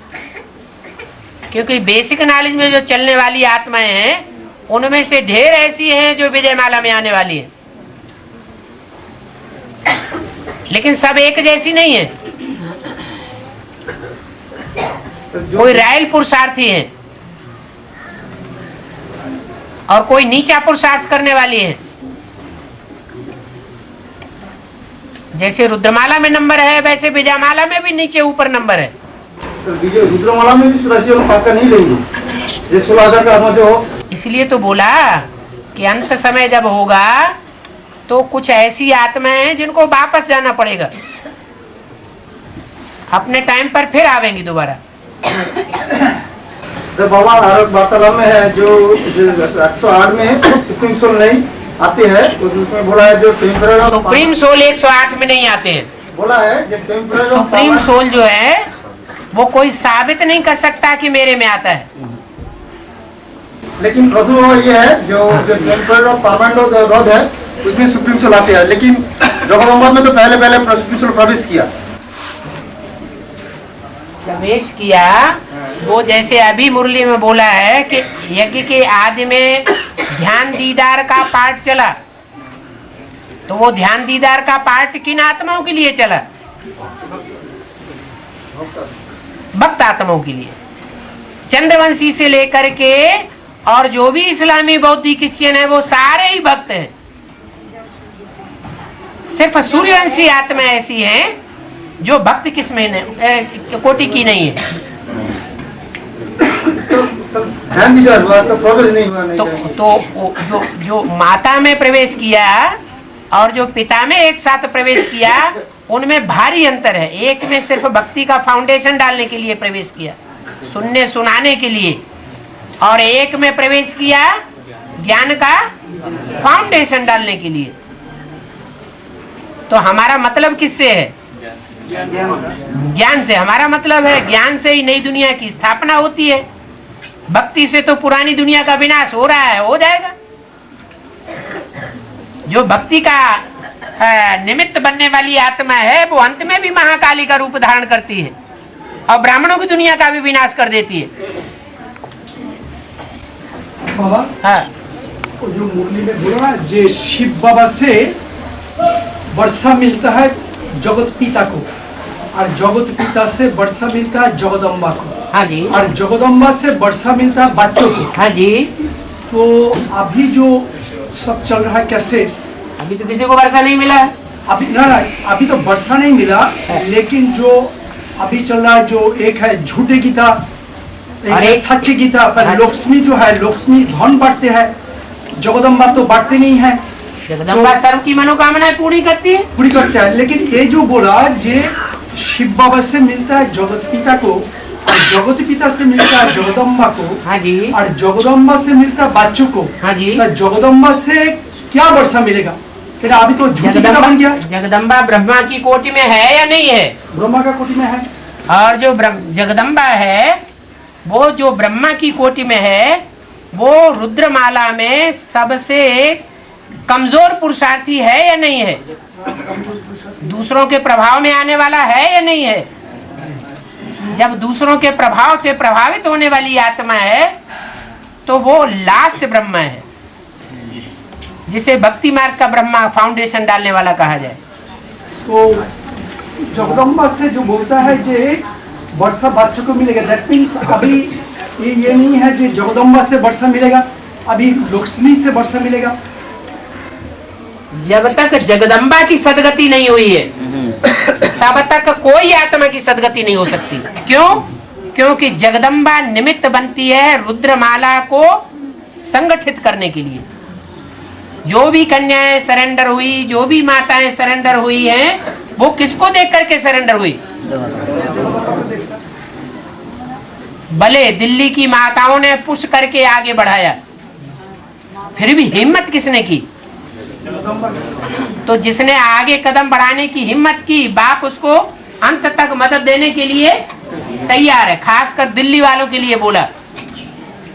क्योंकि बेसिक नॉलेज में जो चलने वाली आत्माएं हैं उनमें से ढेर ऐसी हैं जो विजयमाला में आने वाली है, लेकिन सब एक जैसी नहीं है। कोई रायल पुरुषार्थी है और कोई नीचा पुरुषार्थ करने वाली है। जैसे रुद्रमाला में नंबर है वैसे विजयमाला में भी नीचे ऊपर नंबर है। तो रुद्रमाला में भी 84 वाला पाका नहीं लेंगे, ये 16,000 का आत्मा जो हो। इसलिए तो बोला कि अंत समय जब होगा तो कुछ ऐसी आत्माएं हैं जिनको वापस जाना पड़ेगा, अपने टाइम पर फिर आवेंगी दोबारा। तो बाबा वार्तालाप में है जो 108 में सुप्रीम सोल नहीं आते हैं, उसमें बोला है जो टेम्पररी सुप्रीम सोल 108 में नहीं आते हैं। बोला है जो टेम्पररी सुप्रीम सोल जो है वो कोई साबित नहीं कर सकता कि मेरे में आता है। लेकिन प्रश्न ये है जो टेम्पररी और परमानेंट रथ है उसमें सुप्रीम सोल आते हैं, लेकिन जगदम्बा में तो पहले सुप्रीम सोल प्रवेश किया। वो जैसे अभी मुरली में बोला है कि यज्ञ के आदि में ध्यान दीदार का पाठ चला, तो वो ध्यान दीदार का पाठ किन आत्माओं के लिए चला? भक्त आत्माओं के लिए। चंद्रवंशी से लेकर के और जो भी इस्लामी बौद्धिक क्रिश्चियन है वो सारे ही भक्त हैं। सिर्फ सूर्यवंशी आत्मा ऐसी हैं जो भक्त किस्म कोटि की नहीं है। तो जो माता में प्रवेश किया और जो पिता में एक साथ प्रवेश किया उनमें भारी अंतर है। एक में सिर्फ भक्ति का फाउंडेशन डालने के लिए प्रवेश किया, सुनने सुनाने के लिए, और एक में प्रवेश किया ज्ञान का फाउंडेशन डालने के लिए। तो हमारा मतलब किससे है? ज्ञान से। हमारा मतलब है ज्ञान से ही नई दुनिया की स्थापना होती है। भक्ति से तो पुरानी दुनिया का विनाश हो रहा है, हो जाएगा। जो भक्ति का निमित्त बनने वाली आत्मा है वो अंत में भी महाकाली का रूप धारण करती है और ब्राह्मणों की दुनिया का भी विनाश कर देती है। बाबा, हाँ, जो मुरली में बोला ना, जे शिव बाबा से वर्षा मिलता है जगत पिता को, और जगत पिता से वर्षा मिलता है जगदम्बा को। हाँ जी। और जगदम्बा से वर्षा मिलता है बच्चों को। हाँ जी। तो अभी जो सब चल रहा है कैसेट्स, अभी तो किसी को वर्षा नहीं मिला है। अभी ना अभी तो वर्षा नहीं मिला, लेकिन जो अभी चल रहा है जो एक है झूठे गीता, एक सच्ची गीता पर लक्ष्मी जो है, लक्ष्मी धन बांटते हैं, जगदम्बा तो बांटते नहीं है। जगदम्बा सर्व की मनोकामनाएं पूरी करती है, पूरी करते हैं। लेकिन ये जो बोला जे शिव बाबा से मिलता है जगत पिता को, और जगत पिता से मिलता है जगदम्बा को। हाँ जी। और जगदम्बा से मिलता है बच्चों को। हाँ जी। तो जगदम्बा से क्या वर्षा मिलेगा? फिर अभी तो झूठी गीता बन गया। जगदम्बा ब्रह्मा की कोटि में है या नहीं है? ब्रह्मा का कोटि में है। और जो जगदम्बा है वो जो ब्रह्मा की कोटि में है वो रुद्रमाला में सबसे कमजोर पुरुषार्थी है या नहीं है? दूसरों के प्रभाव में आने वाला है या नहीं है? जब दूसरों के प्रभाव से प्रभावित होने वाली आत्मा है तो वो लास्ट ब्रह्मा है, जिसे भक्ति मार्ग का ब्रह्मा फाउंडेशन डालने वाला कहा जाए। तो जगदम्बा से जो बोलता है जे वर्षा बच्चों को मिलेगा, दैट मीन्स अभी ये नहीं है जो जगदम्बा से वर्षा मिलेगा, अभी लक्ष्मी से वर्षा मिलेगा। जब तक जगदम्बा की सदगति नहीं हुई है तब तक कोई आत्मा की सदगति नहीं हो सकती। क्यों? क्योंकि जगदम्बा निमित्त बनती है रुद्रमाला को संगठित करने के लिए। जो भी कन्याएं सरेंडर हुई, जो भी माताएं सरेंडर हुई हैं, वो किसको देख करके सरेंडर हुई? भले दिल्ली की माताओं ने पुश करके आगे बढ़ाया, फिर भी हिम्मत किसने की? तो जिसने आगे कदम बढ़ाने की हिम्मत की, बाप उसको अंत तक मदद देने के लिए तैयार है। खासकर दिल्ली वालों के लिए बोला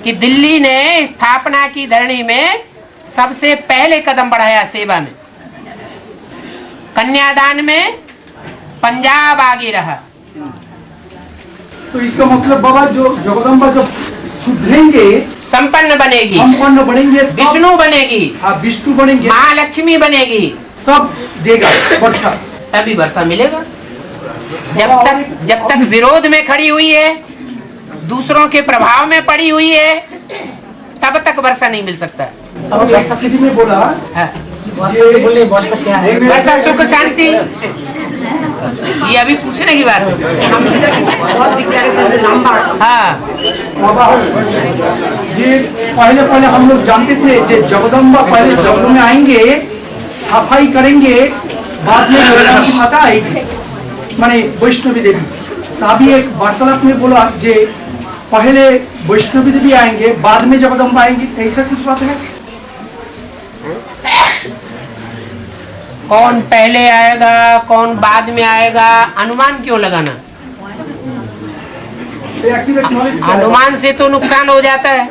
कि दिल्ली ने स्थापना की धरणी में सबसे पहले कदम बढ़ाया सेवा में। कन्यादान में पंजाब आगे रहा। तो इसका मतलब बाबा जो जगदम्बा जब सुधरेंगे, संपन्न बनेगी, संपन्न बनेंगे, विष्णु बनेगी, हाँ विष्णु बनेंगे, महालक्ष्मी बनेगी, तब देगा वर्षा, तभी वर्षा मिलेगा। जब तक विरोध में खड़ी हुई है, दूसरों के प्रभाव में पड़ी हुई है, तब तक वर्षा नहीं मिल सकता। अब किसी ने बोला वर्षा क्या है? वर्षा सुख शांति, ये अभी पूछने की बात है। हाँ बाबा ये पहले हम लोग जानते थे कि जगदम्बा पहले जंगल में आएंगे, सफाई करेंगे, बाद में की माता आएगी, माने वैष्णवी देवी। तो अभी एक वार्तालाप में बोला कि पहले वैष्णवी देवी आएंगे, बाद में जगदम्बा आएंगी, ऐसा कुछ बात है? कौन पहले आएगा कौन बाद में आएगा, अनुमान क्यों लगाना? अनुमान से तो नुकसान हो जाता है।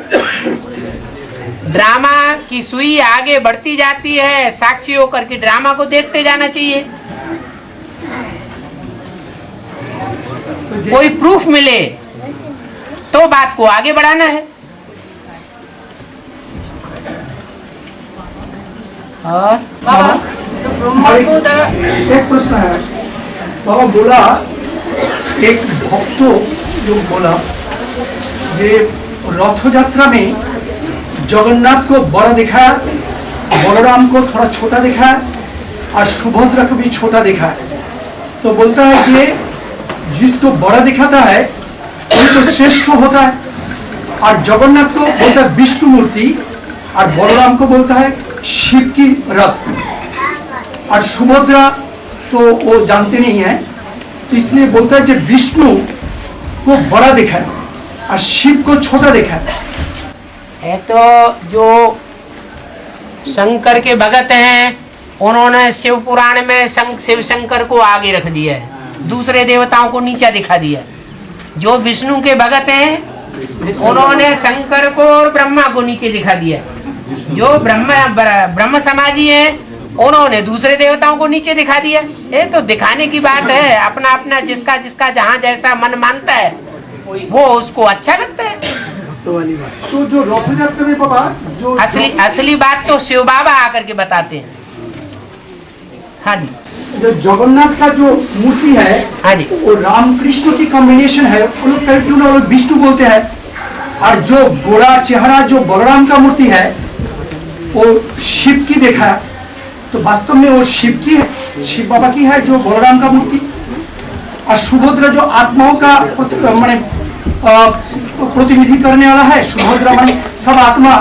ड्रामा की सुई आगे बढ़ती जाती है, साक्षी होकर के ड्रामा को देखते जाना चाहिए। कोई प्रूफ मिले तो बात को आगे बढ़ाना है। और एक प्रश्न है बाबा, बोला एक भक्त जो बोला जे रथ यात्रा में जगन्नाथ को बड़ा दिखाया, बलराम को थोड़ा छोटा दिखाया और सुभद्रा को भी छोटा दिखाया। तो बोलता है कि जिसको बड़ा दिखाता है वही तो श्रेष्ठ होता है, और जगन्नाथ को बोलता है विष्णु मूर्ति, और बलराम को बोलता है शिव की रथ, और सुभद्रा तो वो जानते नहीं है, तो इसलिए बोलता है कि विष्णु को बड़ा दिखाया और शिव को छोटा दिखाया। है तो जो शंकर के भगत हैं, उन्होंने शिव पुराण में शिव शंकर को आगे रख दिया है, दूसरे देवताओं को नीचा दिखा दिया। जो विष्णु के भगत हैं, उन्होंने शंकर को और ब्रह्मा को नीचे दिखा दिया। जो ब्रह्म समाजी हैं, उन्होंने दूसरे देवताओं को नीचे दिखा दिया। ये तो दिखाने की बात है, अपना अपना जिसका जिसका जहाँ जैसा मन मानता है वो उसको अच्छा लगता है। तो जो रथ यात्रा में बाबा जो असली बात तो शिव बाबा आकर के बताते हैं। हाँ जी, जो जगन्नाथ का जो मूर्ति है, हाँ जी, वो राम कृष्ण की कॉम्बिनेशन है, वो लोग क्यों ना लोग विष्णु बोलते हैं, और जो गोरा चेहरा जो बलराम का मूर्ति है वो शिव की देखा है। तो वास्तव में वो शिव की है, शिव बाबा की है जो बलराम का मूर्ति, और सुभद्रा जो आत्माओं का माने प्रतिनिधि करने वाला है। सुभद्रा माने सब आत्मा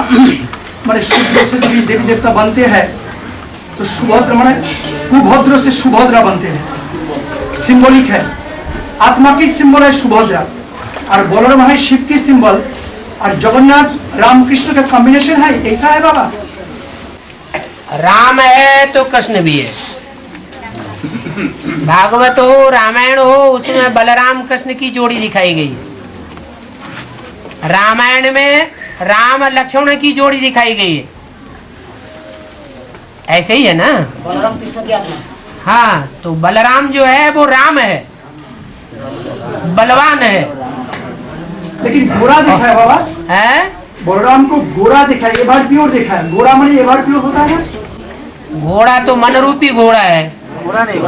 माने शुद्ध से देवी देवता बनते हैं, तो सुभद्रा माने कुभद्र से सुभद्रा बनते हैं, सिंबॉलिक है। आत्मा की सिंबल है सुभद्रा, और बलराम है शिव की सिंबल, और जगन्नाथ राम कृष्ण का कॉम्बिनेशन है। ऐसा है बाबा? राम है तो कृष्ण भी है। भागवत हो रामायण हो, उसमें बलराम कृष्ण की जोड़ी दिखाई गई है। रामायण में राम लक्ष्मण की जोड़ी दिखाई गई है। ऐसे ही है ना? बलराम कृष्ण की आत्मा। हाँ, तो बलराम जो है वो राम है, बलवान है। लेकिन गोरा दिखा है बाबा, है बलराम को गोरा दिखा है, एबार प्योर दिखा है। गोरा माने एबार प्योर होता है ना? घोड़ा तो मन रूपी घोड़ा है। घोड़ा नहीं,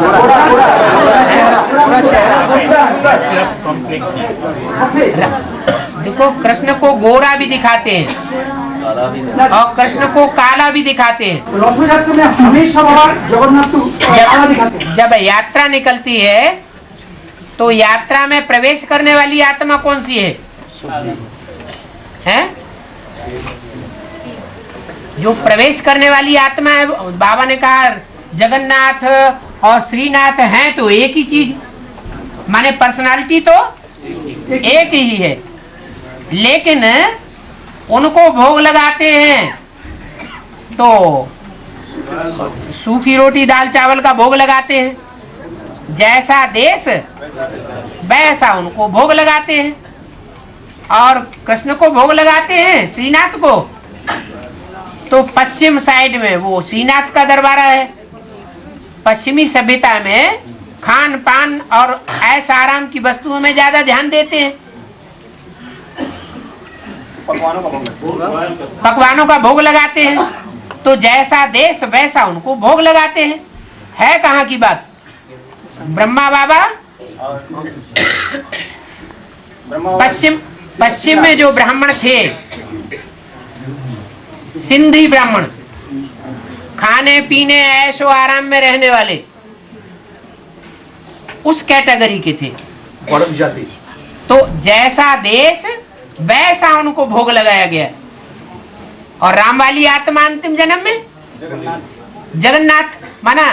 देखो, कृष्ण को गोरा भी दिखाते हैं और कृष्ण को काला भी दिखाते हैं। रथ यात्रा में हमेशा बाबा जगन्नाथ को काला दिखाते हैं। जब यात्रा निकलती है तो यात्रा में प्रवेश करने वाली आत्मा कौन सी है? जो प्रवेश करने वाली आत्मा है, बाबा ने कहा जगन्नाथ और श्रीनाथ हैं तो एक ही चीज, माने पर्सनालिटी तो एक ही है, लेकिन उनको भोग लगाते हैं तो सूखी रोटी दाल चावल का भोग लगाते हैं। जैसा देश वैसा उनको भोग लगाते हैं। और कृष्ण को भोग लगाते हैं श्रीनाथ को, तो पश्चिम साइड में वो श्रीनाथ का दरबार है। पश्चिमी सभ्यता में खान पान और ऐश आराम की वस्तुओं में ज्यादा ध्यान देते हैं। पकवानों का भोग लगाते हैं। तो जैसा देश वैसा उनको भोग लगाते हैं। है कहाँ की बात? ब्रह्मा बाबा पश्चिम में जो ब्राह्मण थे, सिंधी ब्राह्मण, खाने पीने ऐशो आराम में रहने वाले, उस कैटेगरी के थे। तो जैसा देश वैसा उनको भोग लगाया गया। और राम वाली आत्मा अंतिम जन्म में जगन्नाथ, माना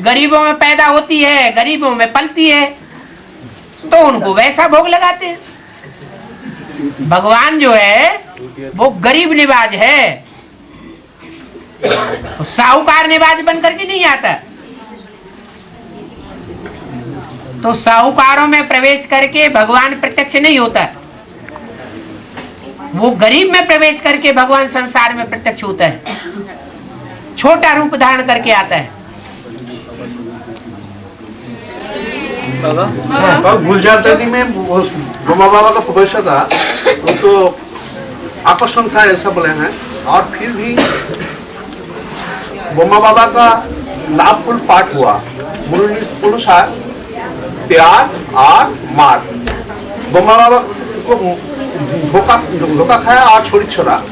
गरीबों में पैदा होती है, गरीबों में पलती है, तो उनको वैसा भोग लगाते हैं। भगवान जो है वो गरीब निवाज है, तो साहूकार निवाज बन करके नहीं आता। तो साहूकारों में प्रवेश करके भगवान प्रत्यक्ष नहीं होता। वो गरीब में प्रवेश करके भगवान संसार में प्रत्यक्ष होता है, छोटा रूप धारण करके आता है। गुलजार दादी में ब्रह्मा बाबा का प्रोफेसर था, वो तो आकर्षण था ऐसा बोले हैं। और फिर भी ब्रह्मा बाबा का लाभफुल पाठ हुआ अनुसार प्यार और मार। ब्रह्मा बाबा को धोखा खाया और छोड़ी छोड़ा।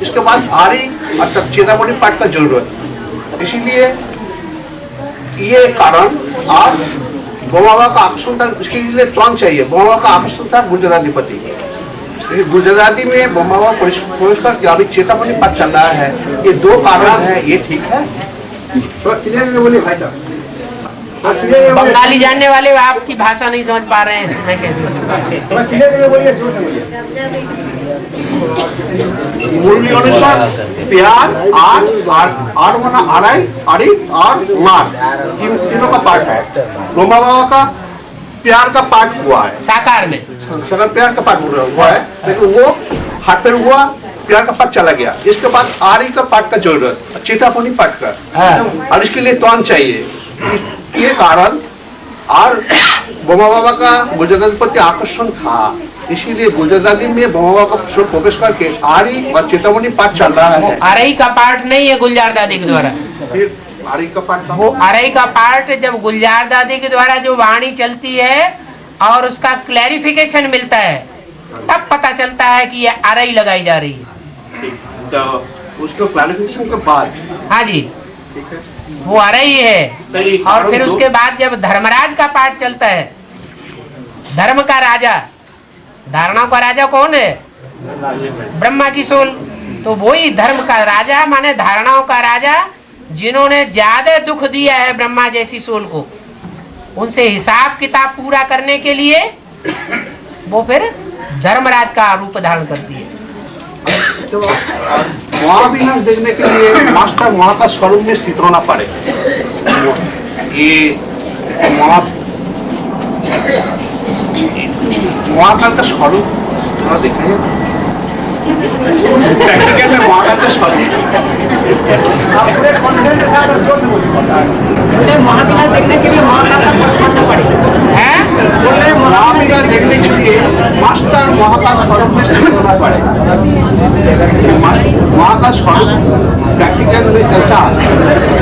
इसके बाद आरी अर्थात चेतावनी पाठ का जरूरत, इसीलिए ये कारण। और ब्रह्मा बाबा का आकर्षण था, इसके लिए त्वंग चाहिए। ब्रह्मा बाबा का आकर्षण था गुलजराधिपति। गुलजराधि में ब्रह्मा बाबा प्रवेश कर अभी चेतावनी पाठ चल रहा है। ये दो कारण है, ये ठीक है। बोलिए भाई साहब। बंगाली जानने वाले आपकी भाषा नहीं समझ पा रहे हैं, मैं कैसे? मुरली अनुसार प्यार आर माना आराई आरी और मार, तीनों का पाठ है। ब्रह्मा बाबा का प्यार का पाठ हुआ है साकार में, साकार प्यार का पाठ हुआ है, लेकिन वो हाथ पर हुआ, प्यार का पाठ चला गया। इसके बाद आरी का पाठ का जरूरत, चेतावनी पाठ का, और इसके लिए त्वंग चाहिए। ये कारण। और ब्रह्मा बाबा का गुलजार प्रति आकर्षण था, इसीलिए गुलजार में ब्रह्मा बाबा का प्रवेश करके आरी और चेतावनी पाठ चल रहा है। आरई का पाठ नहीं है गुलजार दादी के द्वारा। फिर आरई का पाठ, वो आरई का पाठ जब गुलजार दादी के द्वारा जो वाणी चलती है और उसका क्लैरिफिकेशन मिलता है, तब पता चलता है कि ये आरई लगाई जा रही है। तो उसको क्लैरिफिकेशन के बाद, हाँ जी, वो आ रही है। और फिर उसके बाद जब धर्मराज का पाठ चलता है, धर्म का राजा, धारणाओं का राजा कौन है? ब्रह्मा की सोल। तो वही धर्म का राजा माने धारणाओं का राजा, जिन्होंने ज्यादा दुख दिया है ब्रह्मा जैसी सोल को, उनसे हिसाब किताब पूरा करने के लिए वो फिर धर्मराज का रूप धारण करती है। महाविनाश देखने के लिए मास्टर वहाँ का स्वरूप में स्थित होना पड़े। ये वहाँ का स्वरूप थोड़ा दिखाइए, प्रैक्टिकल में वहाँ का स्वरूप। महाविनाश देखने के लिए वहाँ का स्वरूप करना पड़ेगा। महाविनाश देखने के लिए मास्टर वहाँ का स्वरूप में स्थित होना पड़ेगा। वहाँ का स्वरूप प्रैक्टिकल में कैसा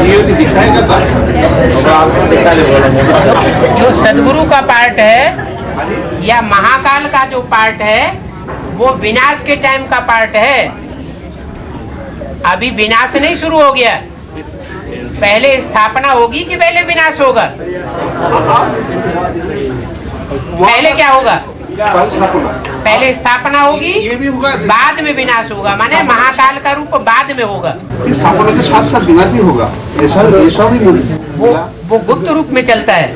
ये दिखाएगा जो सदगुरु का पार्ट है या महाकाल का जो पार्ट है, वो विनाश के टाइम का पार्ट है। अभी विनाश नहीं शुरू हो गया, पहले स्थापना होगी कि पहले विनाश होगा? पहले क्या होगा? पहले स्थापना होगी, बाद में विनाश होगा, माने महाकाल का रूप बाद में होगा। स्थापना के साथ साथ विनाश भी होगा, ऐसा भी वो गुप्त रूप में चलता है।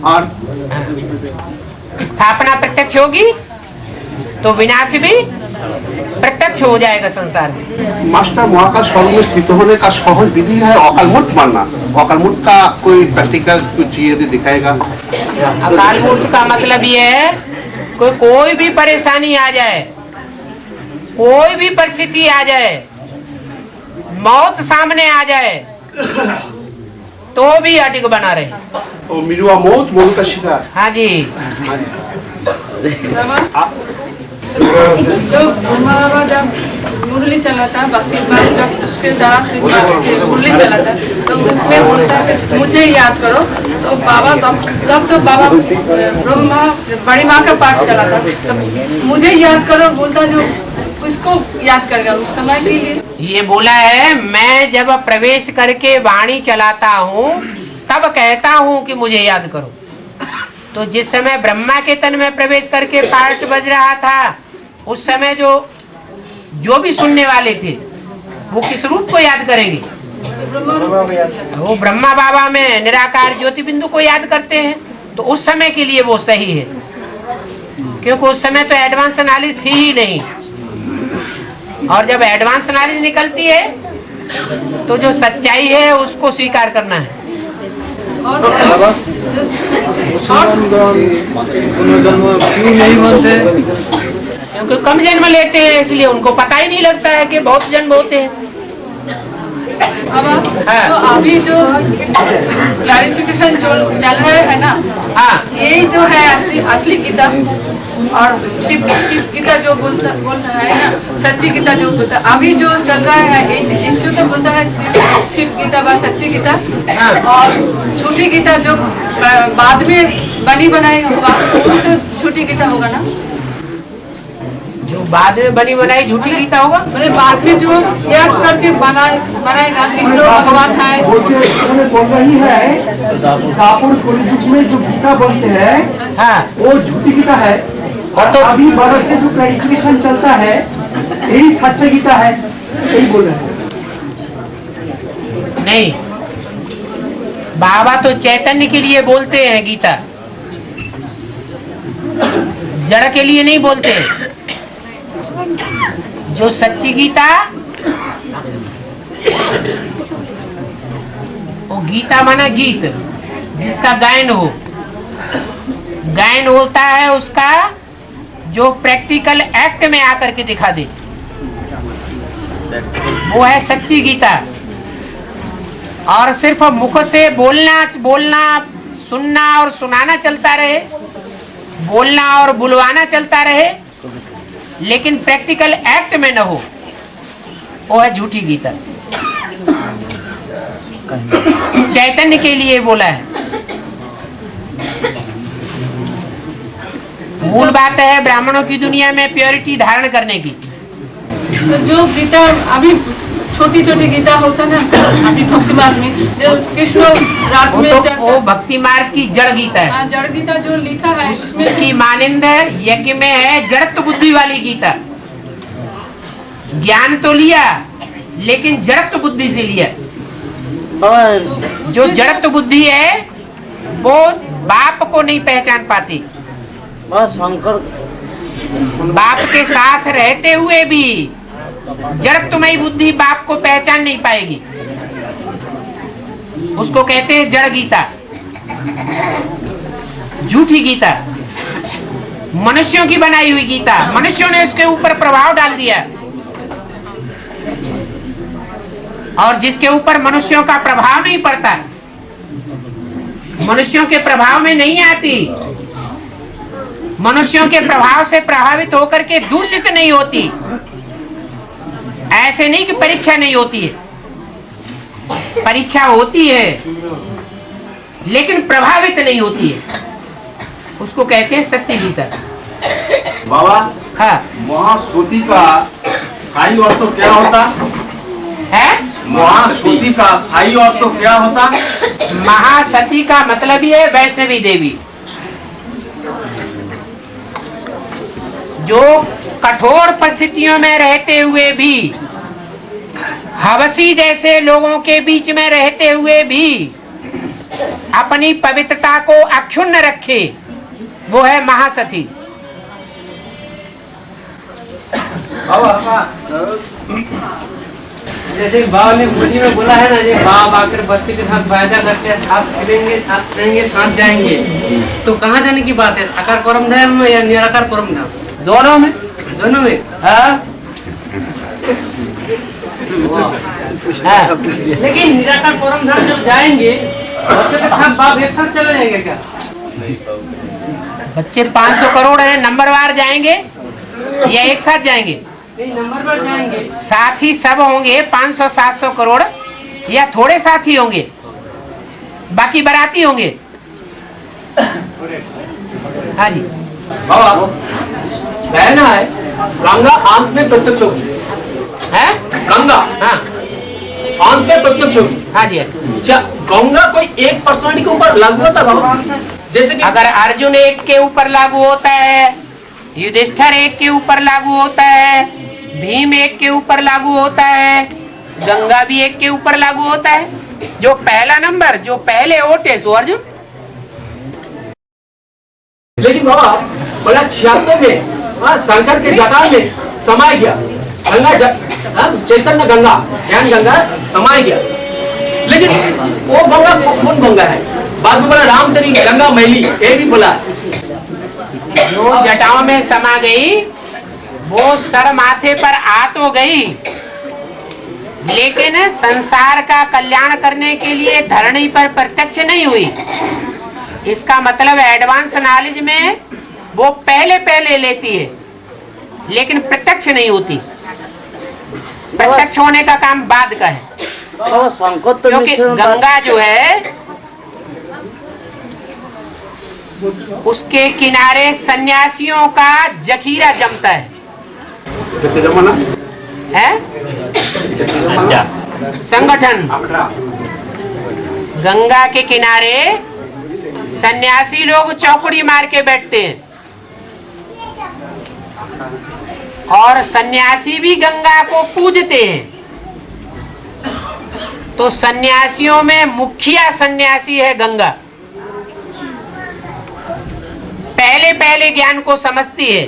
और स्थापना प्रत्यक्ष होगी तो विनाश भी प्रत्यक्ष हो जाएगा संसार में। मास्टर, महाकाश स्वर्ग में स्थित होने का सहज विधि है अकाल मूर्त मानना। अकाल मूर्त का कोई प्रैक्टिकल कुछ यदि दिखाएगा? अकाल मूर्त का मतलब ये है कोई भी परेशानी आ जाए, कोई भी परिस्थिति आ जाए, मौत सामने आ जाए, तो भी अडिग बना रहे। मिलुआ मौत मोह का शिकार। हाँ जी। तो ब्रह्मा बाबा जब मुरली चलाता है, बक्सी बाबा जब उसके द्वारा से मुरली चलाता है, तो उसमें बोलता है कि मुझे याद करो। तो बाबा जब तो बाबा ब्रह्मा बड़ी माँ का पाठ चलाता, तो मुझे याद करो बोलता, जो उसको याद करेगा उस समय के लिए। ये बोला है, मैं जब प्रवेश करके वाणी चलाता हूँ तब कहता हूँ कि मुझे याद करो। तो जिस समय ब्रह्मा के तन में प्रवेश करके पाठ बज रहा था, उस समय जो भी सुनने वाले थे वो किस रूप को याद करेंगे? वो ब्रह्मा बाबा में निराकार ज्योति बिंदु को याद करते हैं। तो उस समय के लिए वो सही है, क्योंकि उस समय तो एडवांस नॉलेज थी ही नहीं। और जब एडवांस नॉलेज निकलती है तो जो सच्चाई है उसको स्वीकार करना है। क्यों नहीं बनते? क्योंकि कम जन्म लेते हैं, इसलिए उनको पता ही नहीं लगता है कि बहुत जन्म होते हैं। तो अभी जो क्लैरिफिकेशन जो चल रहा है ना, हाँ, यही जो है असली गीता और शिव गीता जो बोलता है ना, सच्ची गीता जो बोलता है। अभी जो चल रहा है इसको तो बोलता है शिव गीता व सच्ची गीता, और झूठी गीता जो बाद में बनी बनाई होगा वो तो झूठी गीता होगा ना। जो बाद में बनी बनाई झूठी गीता होगा, मैंने बाद में जो याद करके बनाएगा कृष्ण भगवान है। बोल रही है दापुर पुलिस में जो गीता बोलते हैं, हाँ, वो झूठी गीता है। और तो अभी बरस से जो क्लैरिफिकेशन चलता है यही सच्चा गीता है, यही बोल रहे हैं। नहीं, बाबा तो चैतन्य के लिए बोलते हैं गीता, जड़ के लिए नहीं बोलते। जो सच्ची गीता, वो गीता माना गीत जिसका गायन हो, गायन होता है उसका जो प्रैक्टिकल एक्ट में आकर के दिखा दे, वो है सच्ची गीता। और सिर्फ मुख से बोलना सुनना और सुनाना चलता रहे, बोलना और बुलवाना चलता रहे, लेकिन प्रैक्टिकल एक्ट में न हो, वो है झूठी गीता। चैतन्य के लिए बोला है। मूल बात है ब्राह्मणों की दुनिया में प्योरिटी धारण करने की। तो जो गीता अभी छोटी छोटी गीता होता है ना, अभी भक्ति मार्ग में जो कृष्ण रात में वो भक्ति मार्ग की जड़ गीता है। जड़ गीता जो लिखा है उसमें उसकी मानिंद यज्ञ में है जड़त्व बुद्धि वाली गीता। ज्ञान तो लिया लेकिन जड़त्व बुद्धि से लिया। जो जड़त्व बुद्धि है वो बाप को नहीं पहचान पाती। बाप के साथ रहते हुए भी जड़त्वमयी बुद्धि बाप को पहचान नहीं पाएगी। उसको कहते हैं जड़ गीता, झूठी गीता, मनुष्यों की बनाई हुई गीता। मनुष्यों ने उसके ऊपर प्रभाव डाल दिया, और जिसके ऊपर मनुष्यों का प्रभाव नहीं पड़ता, मनुष्यों के प्रभाव में नहीं आती, मनुष्यों के प्रभाव से प्रभावित होकर के दूषित नहीं होती। ऐसे नहीं कि परीक्षा नहीं होती है, परीक्षा होती है लेकिन प्रभावित नहीं होती है। उसको कहते हैं सच्ची गीता। बाबा, हाँ, महाश्रुति का स्थायी अर्थ तो क्या होता है? महाश्रुति का स्थायी अर्थ तो क्या होता? महासती का मतलब ही है वैष्णवी देवी, जो कठोर परिस्थितियों में रहते हुए भी, हवसी जैसे लोगों के बीच में रहते हुए भी अपनी पवित्रता को अक्षुण्ण रखे, वो है महासती। जैसे बाबा ने मुरली में बोला है ना, ये बाप आकर बच्चे के साथ वायदा करते हैं, साथ खेलेंगे, साथ रहेंगे, साथ जाएंगे, तो कहाँ जाने की बात है? साकार परम धाम या निराकार परम धाम? दोनों में। दोनों में। हाँ। लेकिन निराकार परम धाम जब जाएंगे बच्चे के साथ बाप एक साथ चले जाएंगे क्या? बच्चे 500 करोड़ हैं, नंबरवार जाएंगे या एक साथ जाएंगे? नहीं, नंबरवार जाएंगे। साथी सब होंगे 500-700 करोड़, या थोड़े साथी होंगे, बाकी बाराती होंगे? हाँ जी बाबा, कहना है गंगा अंत में प्रत्यक्ष होगी है? गंगा हाँ अंत में प्रत्यक्ष होगी। हाँ जी। गंगा कोई एक पर्सनालिटी के ऊपर लागू होता है? जैसे कि अगर अर्जुन एक के ऊपर लागू होता है, युधिष्ठिर एक के ऊपर लागू होता है, भीम एक के ऊपर लागू होता है, गंगा भी एक के ऊपर लागू होता है। जो पहला नंबर, जो पहले वोट है सो अर्जुन। लेकिन बाबा बोला 76 में शंकर के जटा में समाय गया गंगा, चैतन्य गंगा, ज्ञान गंगा समाय गया। लेकिन वो गंगा कौन गंगा है? बाद में बोला रामचरी गंगा मैली, ये भी बोला। जो जटाओं में समा गई वो सर माथे पर आ तो गई, लेकिन संसार का कल्याण करने के लिए धरणी पर प्रत्यक्ष नहीं हुई। इसका मतलब एडवांस नॉलेज में वो पहले लेती है, लेकिन प्रत्यक्ष नहीं होती। प्रत्यक्ष होने का काम बाद का है, क्योंकि गंगा जो है उसके किनारे सन्यासियों का जखीरा जमता है। संगठन। गंगा के किनारे सन्यासी लोग चौकड़ी मार के बैठते हैं, और सन्यासी भी गंगा को पूजते हैं। तो सन्यासियों में मुखिया सन्यासी है गंगा, पहले ज्ञान को समझती है।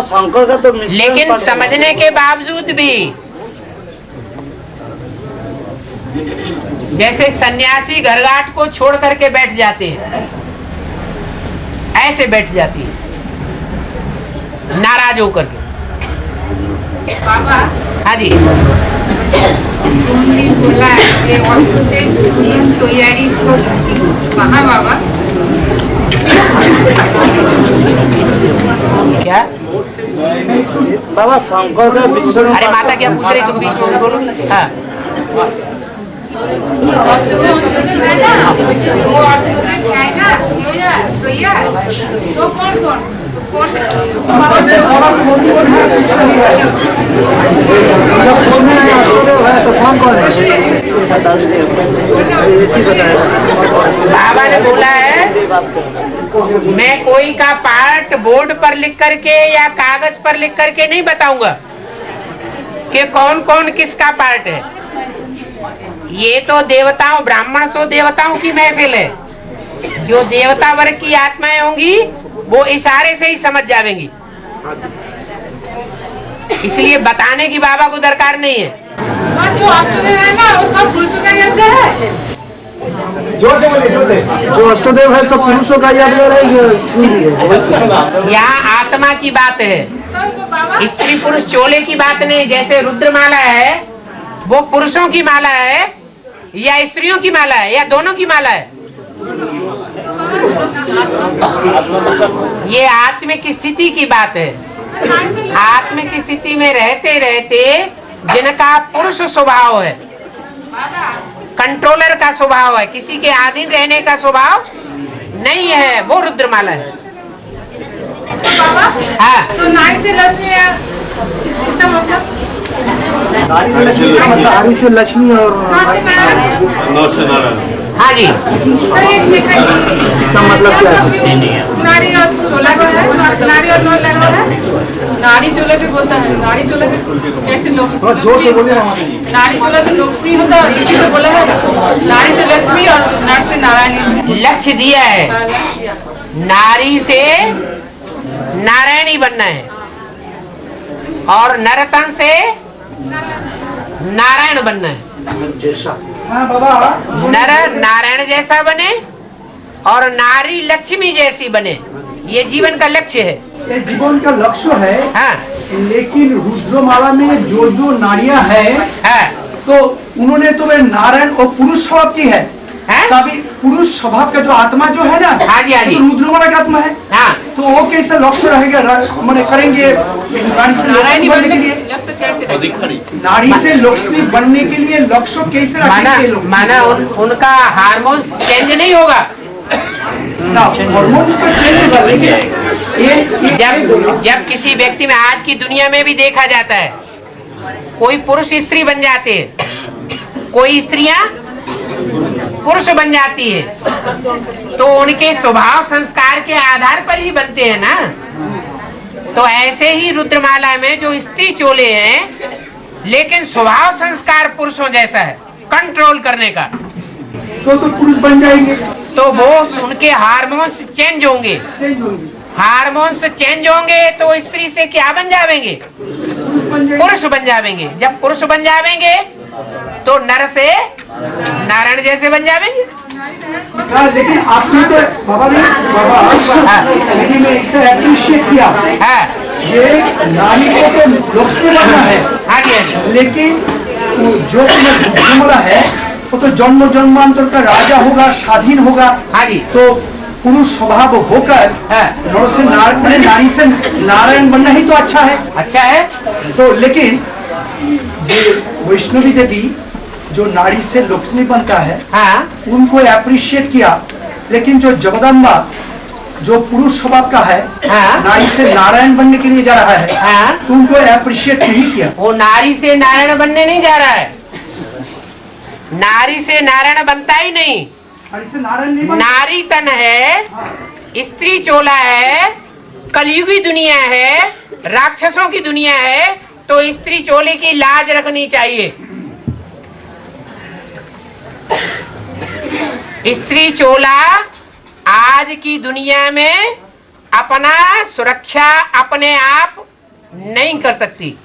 शंकर का तो लेकिन समझने के बावजूद भी जैसे सन्यासी घरघाट को छोड़ करके बैठ जाते हैं, ऐसे बैठ जाती है नाराज होकर के। बाबा हाँ जी। तुमने बोला ये तैयारी को कहाँ बाबा? क्या बाबा शंकर का विश्व? अरे माता क्या पूछ रही तुम बीच में बोलो। हाँ तो कौन बाबा ने बोला है मैं कोई का पार्ट बोर्ड पर लिख करके या कागज पर लिख करके नहीं बताऊंगा कि कौन कौन किसका पार्ट है। ये तो देवताओं, ब्राह्मण सो देवताओं की महफिल है। जो देवता वर्ग की आत्माएं होंगी वो इशारे से ही समझ जाएंगी, इसलिए बताने की बाबा को दरकार नहीं है। जो अष्टदेव है ना वो सब पुरुषों का यज्ञ है। जो अष्टदेव है सब पुरुषों का यज्ञ है। यहाँ आत्मा की बात है, स्त्री पुरुष चोले की बात नहीं। जैसे रुद्रमाला है वो पुरुषों की माला है या स्त्रियों की माला है या दोनों की माला है? ये आत्मिक स्थिति की बात है। आत्मिक स्थिति में रहते रहते जिनका पुरुष स्वभाव है, कंट्रोलर का स्वभाव है, किसी के अधीन रहने का स्वभाव नहीं है, वो रुद्रमाला है। हाँ तो नारी से लक्ष्मी है, इसका मतलब नारी से लक्ष्मी और हाँ जी। इसका मतलब क्या है? नारी और चोला का है, नारी और नौ लगा है। नारी चोला के बोलता है, नारी चोला के कैसे लोग नारी चोला से लक्ष्मी होता है, इसी को बोला है। नारी से लक्ष्मी और नारी से नारायणी लक्ष्य दिया है, नारी से नारायणी बनना है। और नर तन से नारायण बनना है। हाँ बाबा, नर नारायण जैसा बने और नारी लक्ष्मी जैसी बने, ये जीवन का लक्ष्य है। ये जीवन का लक्ष्य है। हाँ। लेकिन रुद्रमाला में जो जो नारियां हैं, तो उन्होंने तो वे नारायण और पुरुष स्वभाव की है। तभी पुरुष स्वभाव का जो आत्मा जो है ना, तो रुद्रमाला का आत्मा है। तो वो कैसे लक्ष्य रहेगा, मैंने करेंगे नारी से लक्ष्मी बनने के लिए, नारी से लक्ष्मी बनने के लिए लक्ष्य कैसे रखेंगे? माना उनका हार्मोन्स चेंज नहीं होगा। हार्मोन्स तो चेंज होगा, लेकिन जब किसी व्यक्ति में, आज की दुनिया में भी देखा जाता है, कोई पुरुष स्त्री बन जाते हैं, कोई स्त्रियां पुरुष बन जाती है, तो उनके स्वभाव संस्कार के आधार पर ही बनते हैं ना। तो ऐसे ही रुद्रमाला में जो स्त्री चोले हैं, लेकिन स्वभाव संस्कार पुरुषों जैसा है, कंट्रोल करने का, तो पुरुष बन जाएंगे। तो वो उनके हार्मोन्स चेंज होंगे। हार्मोन्स चेंज होंगे तो स्त्री से क्या बन जाएंगे? पुरुष बन जाएंगे। जब पुरुष बन जाएंगे तो नर से नारायण जैसे बन जाएंगे। लेकिन आपने तो बाबा लेकिन मैं इसे अप्रिशिएट किया ये नारी को तो लक्ष्मी बनना है। लेकिन जो रुद्रमाला है वो तो जन्म जन्मांतर का राजा होगा, स्वाधीन होगा। तो पुरुष स्वभाव होकर नारी से नारायण बनना ही तो अच्छा है। अच्छा है। तो लेकिन वैष्णवी देवी जो नारी से लक्ष्मी बनता है, उनको अप्रिशिएट किया। लेकिन जो जगदम्बा जो पुरुष स्वभाव का है, नारी से नारायण बनने के लिए जा रहा है, तो उनको अप्रिशिएट नहीं किया। वो नारी से नारायण बनने नहीं जा रहा है, नारी से नारायण बनता ही नहीं। नारी से नारायण नहीं बनता। नारी तन है, स्त्री चोला है, कलयुगी दुनिया है, राक्षसों की दुनिया है, तो स्त्री चोले की लाज रखनी चाहिए। स्त्री चोला आज की दुनिया में अपना सुरक्षा अपने आप नहीं कर सकती,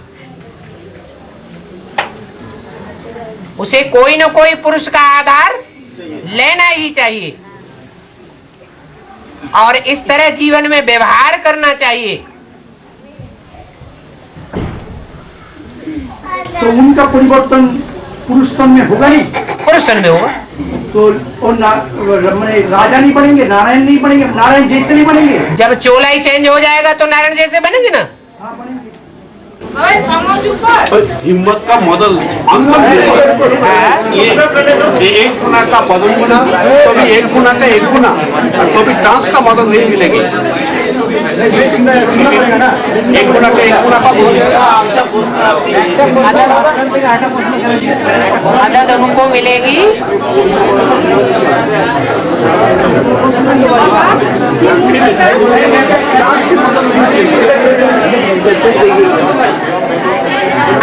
उसे कोई न कोई पुरुष का आधार लेना ही चाहिए और इस तरह जीवन में व्यवहार करना चाहिए। तो उनका परिवर्तन पुरुष तन में होगा ही, पुरुष तन में होगा। तो राजा नहीं बनेंगे, नारायण नहीं बनेंगे, नारायण जैसे नहीं बनेंगे। जब चोला ही चेंज हो जाएगा तो नारायण जैसे बनेंगे ना। हिम्मत का मॉडल ये एक गुना का बदल गुना, कभी एक गुना का एक गुना, कभी डांस का मॉडल नहीं मिलेगी। एक गुना का एक गुना का मदद उनको मिलेगी।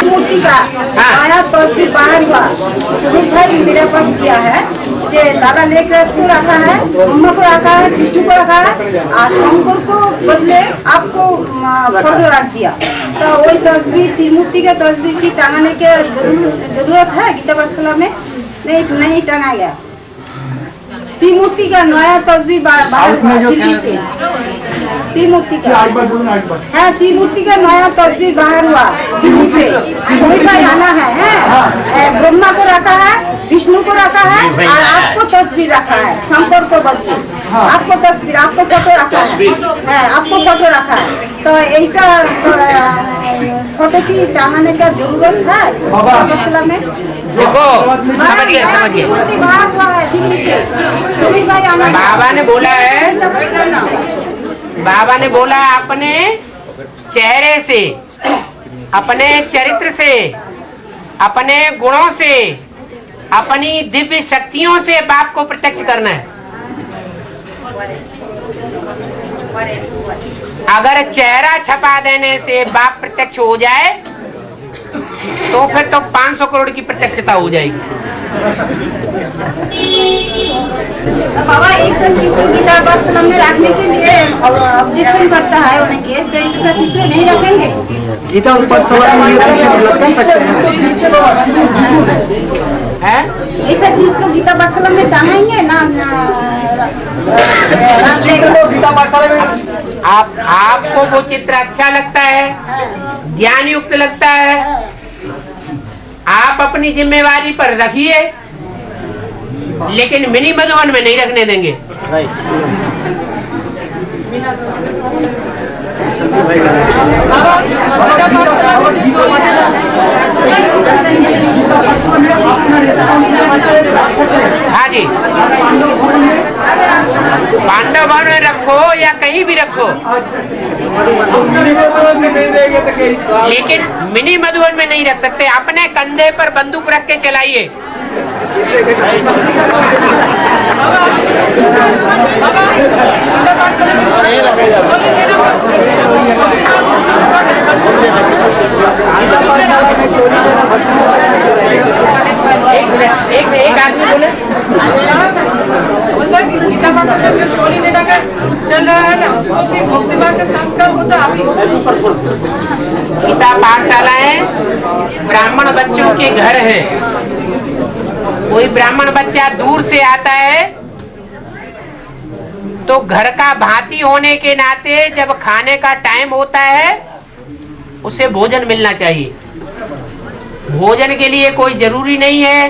मूर्ति का आया तस्वीर बाहर हुआ, सुरेश भाई मेरे पास किया है कि दादा लेकर इसको रखा है, ब्रह्मा को रखा है, विष्णु को रखा है, और शंकर को बदले आपको फोटो रख दिया। तो वही तस्वीर त्रिमूर्ति के तस्वीर की टांगने के जरूरत है गीता पाठशाला में? नहीं टांगा गया। त्रिमूर्ति का नया तस्वीर बाहर दिल्ली से, त्रिमूर्ति का है, त्रिमूर्ति का नया तस्वीर बाहर हुआ दिल्ली से। सभी भाई आना है, ब्रह्मा को रखा है, विष्णु को रखा है, और आपको तस्वीर रखा है, शंकर को बदले आपको तस्वीर, आपको फोटो रखा है, आपको फोटो रखा है। तो ऐसा फोटो की टांगने का जरूरत है पाठशाला में। समझ गए। बाहर हुआ है दिल्ली से, सभी भाई आना। बाबा ने बोला है, बाबा ने बोला अपने चेहरे से, अपने चरित्र से, अपने गुणों से, अपनी दिव्य शक्तियों से बाप को प्रत्यक्ष करना है। अगर चेहरा छपा देने से बाप प्रत्यक्ष हो जाए तो फिर तो 500 करोड़ की प्रत्यक्षता हो जाएगी। बाबा इस चित्र गीता पाठशाला में रखने के लिए ऑब्जेक्शन करता है उनके, तो इसका चित्र नहीं रखेंगे। गीता पाठशाला में ये चित्र लटका सकते हैं? ऐसा चित्र गीता पाठशाला में टांगेंगे ना? गीता पाठशाला में आपको वो चित्र अच्छा लगता है, ज्ञान युक्त लगता है, आप अपनी जिम्मेवारी पर रखिए, लेकिन मिनी मधुबन में नहीं रखने देंगे। हाँ जी, पांडव भवन में रखो या कहीं भी रखो, लेकिन मिनी मधुबन में नहीं रख सकते। अपने कंधे पर बंदूक रख के चलाइए। एक आदमी बोले गीता पाठशाला जो टोली ने लगाकर चल रहा है ना, उसको भी भक्तिभाव का संस्कार होता है। गीता पाठशालाएं ब्राह्मण बच्चों के घर है। कोई ब्राह्मण बच्चा दूर से आता है तो घर का भांति होने के नाते जब खाने का टाइम होता है उसे भोजन मिलना चाहिए। भोजन के लिए कोई जरूरी नहीं है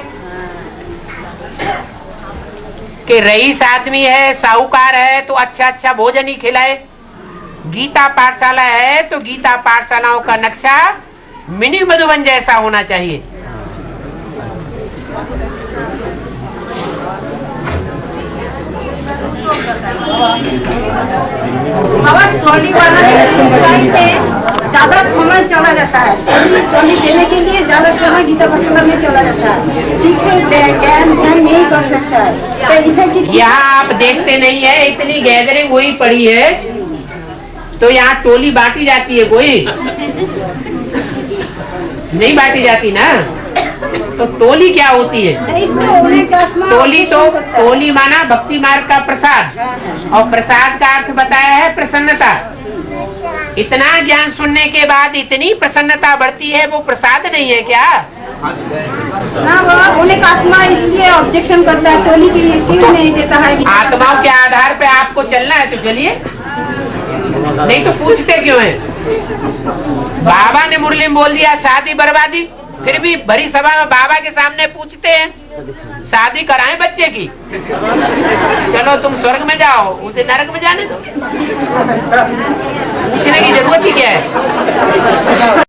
कि रईस आदमी है, साहूकार है तो अच्छा अच्छा भोजन ही खिलाए। गीता पाठशाला है तो गीता पाठशालाओं का नक्शा मिनी मधुबन जैसा होना चाहिए। ट्रॉली वाला ज्यादा समय चला जाता है, ट्रॉली देने के लिए ज्यादा समय गीता पाठशाला में चला जाता है, ठीक से ज्ञान नहीं कर सकता है। तो इसे यहाँ आप देखते नहीं है, इतनी गैदरिंग हुई पड़ी है तो यहाँ टोली बांटी जाती है? कोई नहीं बांटी जाती ना। तो टोली क्या होती है? टोली माना भक्ति मार्ग का प्रसाद, और प्रसाद का अर्थ बताया है प्रसन्नता। इतना ज्ञान सुनने के बाद इतनी प्रसन्नता बढ़ती है, वो प्रसाद नहीं है क्या? ना, आत्मा इसलिए ऑब्जेक्शन करता है, टोली के लिए क्यों नहीं देता है? आत्माओं के आधार पे आपको चलना है तो चलिए, नहीं तो पूछते क्यों है? बाबा ने मुरली में बोल दिया शादी बर्बादी, फिर भी भरी सभा में बाबा के सामने पूछते हैं शादी कराएं बच्चे की। चलो तुम स्वर्ग में जाओ, उसे नरक में जाने दो। पूछने की जरूरत ही क्या है?